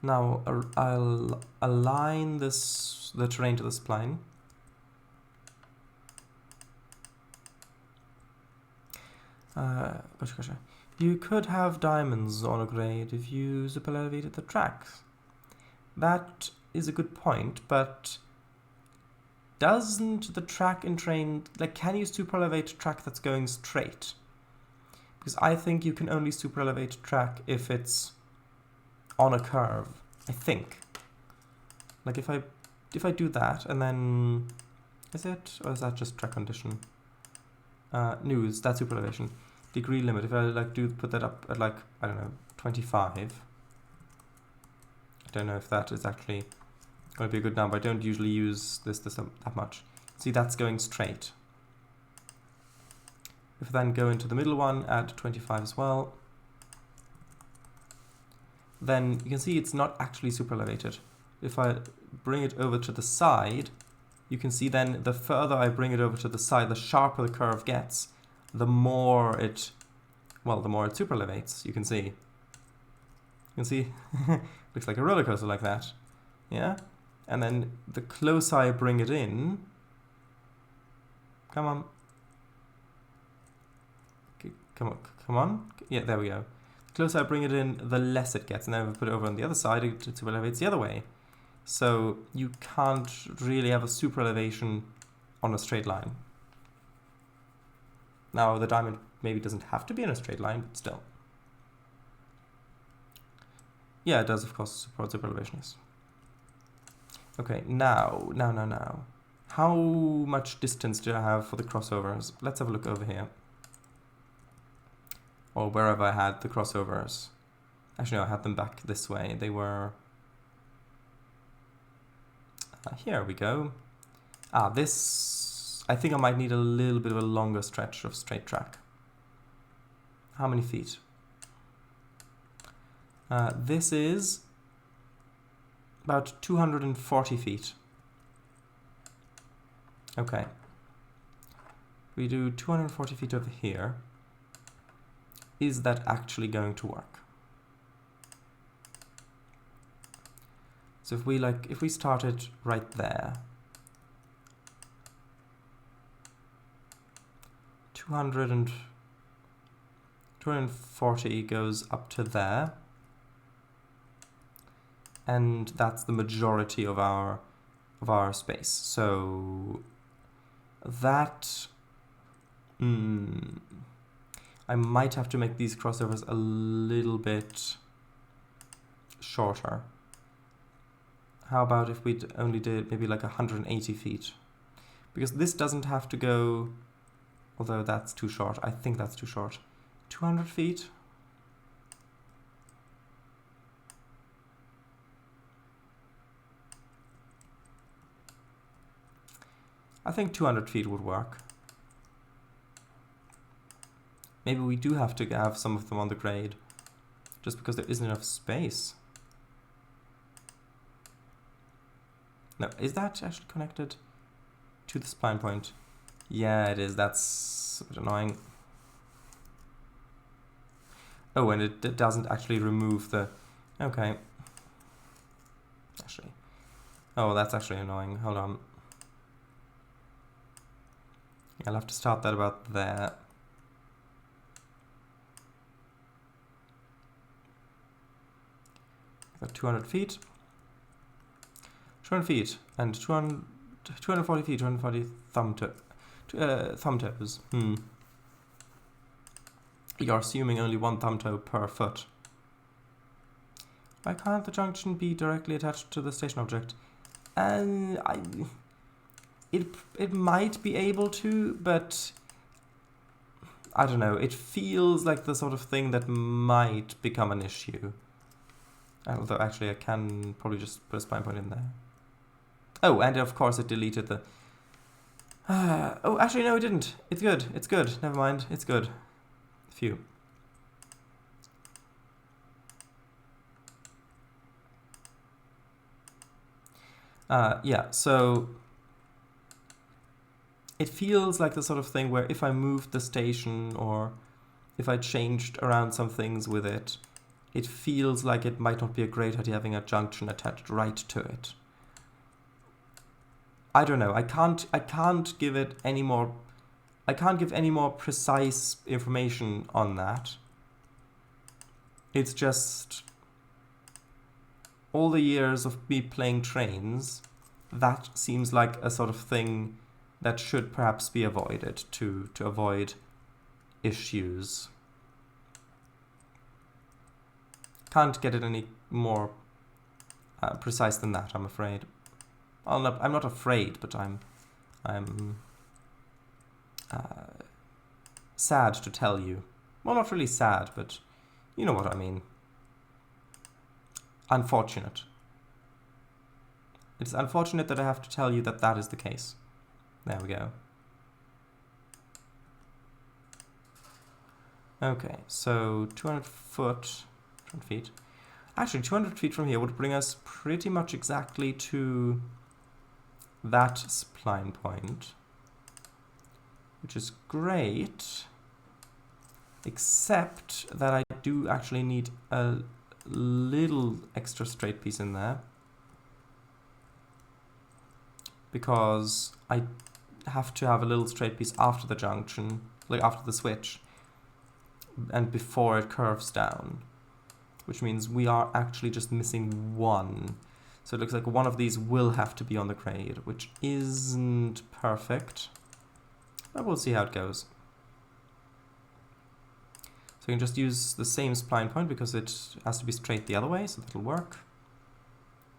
now I'll align the terrain to the spline. You could have diamonds on a grade if you super elevated the tracks. That is a good point, but doesn't the track in Trainz, like, can you super elevate a track that's going straight? Because I think you can only super elevate a track if it's on a curve, I think. Like if I do that and then, is it, or is that just track condition? News, that's super elevation. Degree limit, if I like do put that up at like, I don't know, 25. I don't know if that is actually going to be a good number. I don't usually use this that much. See, that's going straight. If I then go into the middle one at 25 as well, then you can see it's not actually super elevated. If I bring it over to the side, you can see then the further I bring it over to the side, the sharper the curve gets, the more it super elevates, you can see. You can see, looks like a roller coaster like that. Yeah? And then the closer I bring it in, come on. Come on. Yeah, there we go. The closer I bring it in, the less it gets. And then if I put it over on the other side, it elevates the other way. So you can't really have a super elevation on a straight line. Now the diamond maybe doesn't have to be in a straight line, but still. Yeah, it does, of course, support super elevation, yes. Okay, now. How much distance do I have for the crossovers? Let's have a look over here. Or wherever I had the crossovers. Actually, no, I had them back this way. They were... here we go. This... I think I might need a little bit of a longer stretch of straight track. How many feet? This is about 240 feet. Okay. We do 240 feet over here. Is that actually going to work? So if we started right there, 240 goes up to there, and that's the majority of our space. So that I might have to make these crossovers a little bit shorter. How about if we only did maybe like 180 feet? Because this doesn't have to go, although that's too short. I think that's too short. 200 feet? I think 200 feet would work. Maybe we do have to have some of them on the grade, just because there isn't enough space. No, is that actually connected to the spline point? Yeah, it is. That's a bit annoying. Oh, and it doesn't actually remove the... Okay. Actually. Oh, that's actually annoying. Hold on. I'll have to start that about there. Got 200 feet. 200 feet and 240 feet, 240 thumb toes. You're assuming only one thumb toe per foot. Why can't the junction be directly attached to the station object? And it might be able to, but I don't know. It feels like the sort of thing that might become an issue. Although actually I can probably just put a spline point in there. Oh, and of course it deleted the... oh, actually no, it didn't. It's good. It's good. Never mind. It's good. Phew. Yeah, so... It feels like the sort of thing where if I moved the station or if I changed around some things with it, it feels like it might not be a great idea having a junction attached right to it. I don't know. I can't give it any more. I can't give any more precise information on that. It's just all the years of me playing Trainz, that seems like a sort of thing that should perhaps be avoided to avoid issues. Can't get it any more precise than that, I'm afraid. I'm not afraid, but I'm sad to tell you. Well, not really sad, but you know what I mean. Unfortunate. It's unfortunate that I have to tell you that that is the case. There we go. Okay, so 200 feet. Actually, 200 feet from here would bring us pretty much exactly to that spline point, which is great, except that I do actually need a little extra straight piece in there. because I have to have a little straight piece after the junction, like after the switch, and before it curves down, which means we are actually just missing one. So it looks like one of these will have to be on the grade, which isn't perfect, but we'll see how it goes. So you can just use the same spline point because it has to be straight the other way, so that'll work.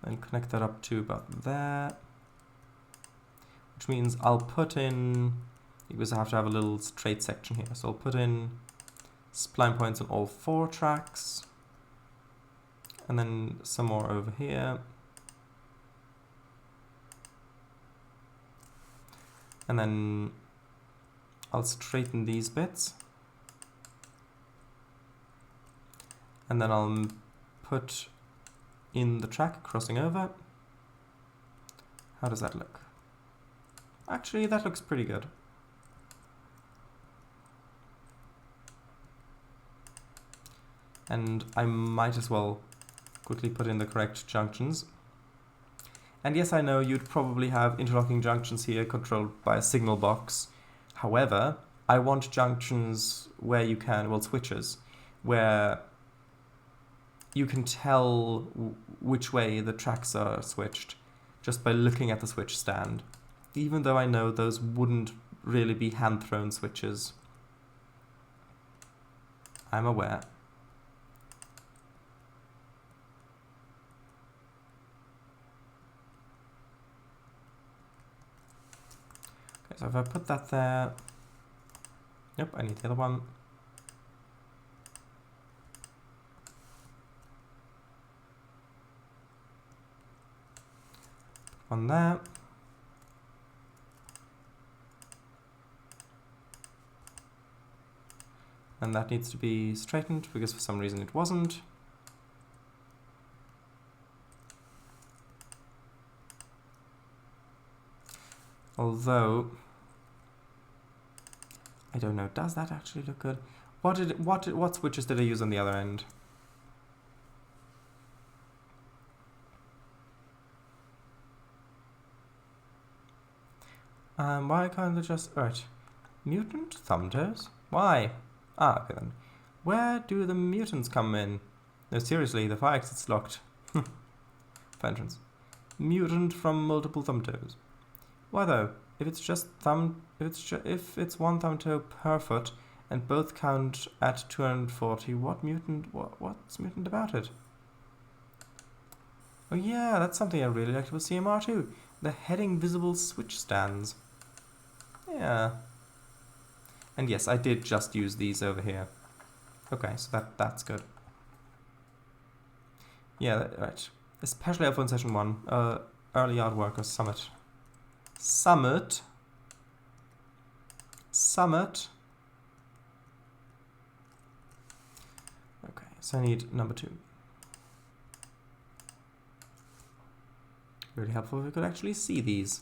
And connect that up to about there, which means I'll put in, because I have to have a little straight section here, so I'll put in spline points on all 4 tracks, and then some more over here, and then I'll straighten these bits, and then I'll put in the track crossing over. How does that look? Actually, that looks pretty good. And I might as well quickly put in the correct junctions. And yes, I know you'd probably have interlocking junctions here controlled by a signal box. However, I want junctions where you can, well, switches, where you can tell which way the tracks are switched just by looking at the switch stand, even though I know those wouldn't really be hand-thrown switches. I'm aware. Okay, so if I put that there, yep, I need the other one. One there. And that needs to be straightened because for some reason it wasn't. Although, I don't know, does that actually look good? What switches did I use on the other end? Why can't they just... Right. Mutant thumbtoes? Why? Ah, okay then. Where do the mutants come in? No, seriously, the fire exit's locked. For entrance. Mutant from multiple thumbtoes. Why though? If it's just if it's one thumbtoe per foot and both count at 240, what's mutant about it? Oh yeah, that's something I really liked with CMR too. The heading visible switch stands. Yeah. And yes, I did just use these over here. Okay, so that's good. Yeah, right. Especially up on session 1. Early yard worker summit. Summit. Okay, so I need number 2. Really helpful if we could actually see these.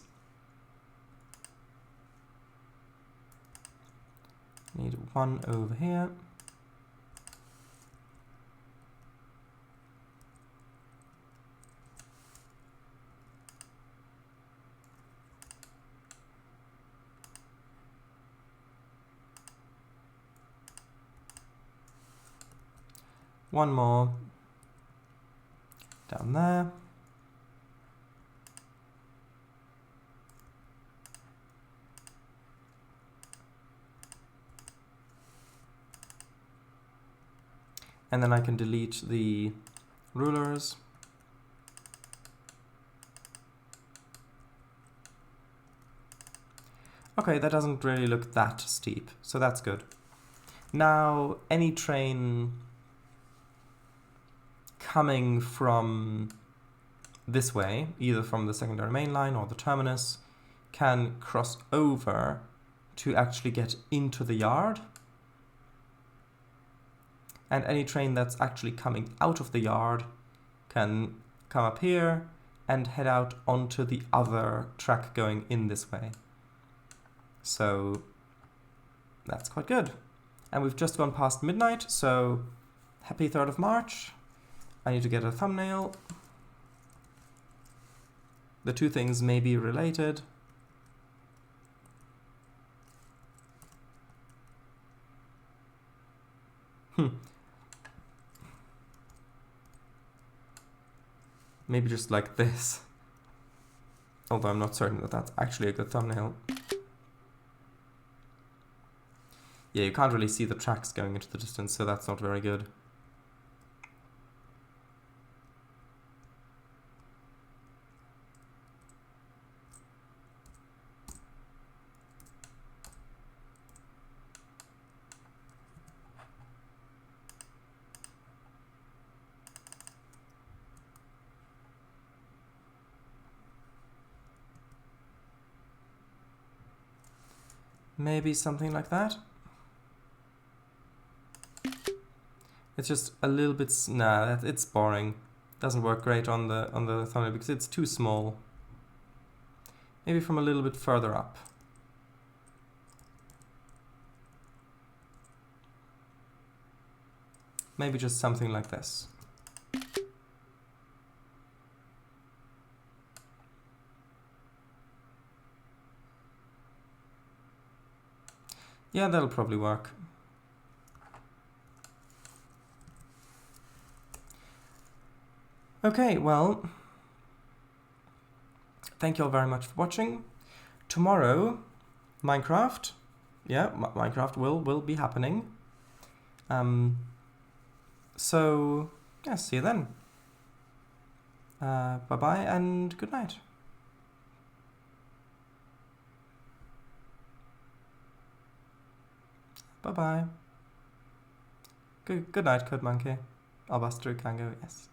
Need one over here. One more down there. And then I can delete the rulers. Okay, that doesn't really look that steep, so that's good. Now, any train coming from this way, either from the secondary main line or the terminus, can cross over to actually get into the yard. And any train that's actually coming out of the yard can come up here and head out onto the other track going in this way. So that's quite good. And we've just gone past midnight, so happy 3rd of March. I need to get a thumbnail. the two things may be related. Maybe just like this. Although I'm not certain that that's actually a good thumbnail. Yeah, you can't really see the tracks going into the distance, so that's not very good. Maybe something like that. It's just a little bit, nah, it's boring. Doesn't work great on the thumbnail because it's too small. Maybe from a little bit further up. Maybe just something like this. Yeah, that'll probably work. Okay, well, thank you all very much for watching. Tomorrow, Minecraft. Yeah, Minecraft will be happening. So, yeah, see you then. Bye-bye and good night. Bye-bye. Good night, Code Monkey. Albastro Kango, yes.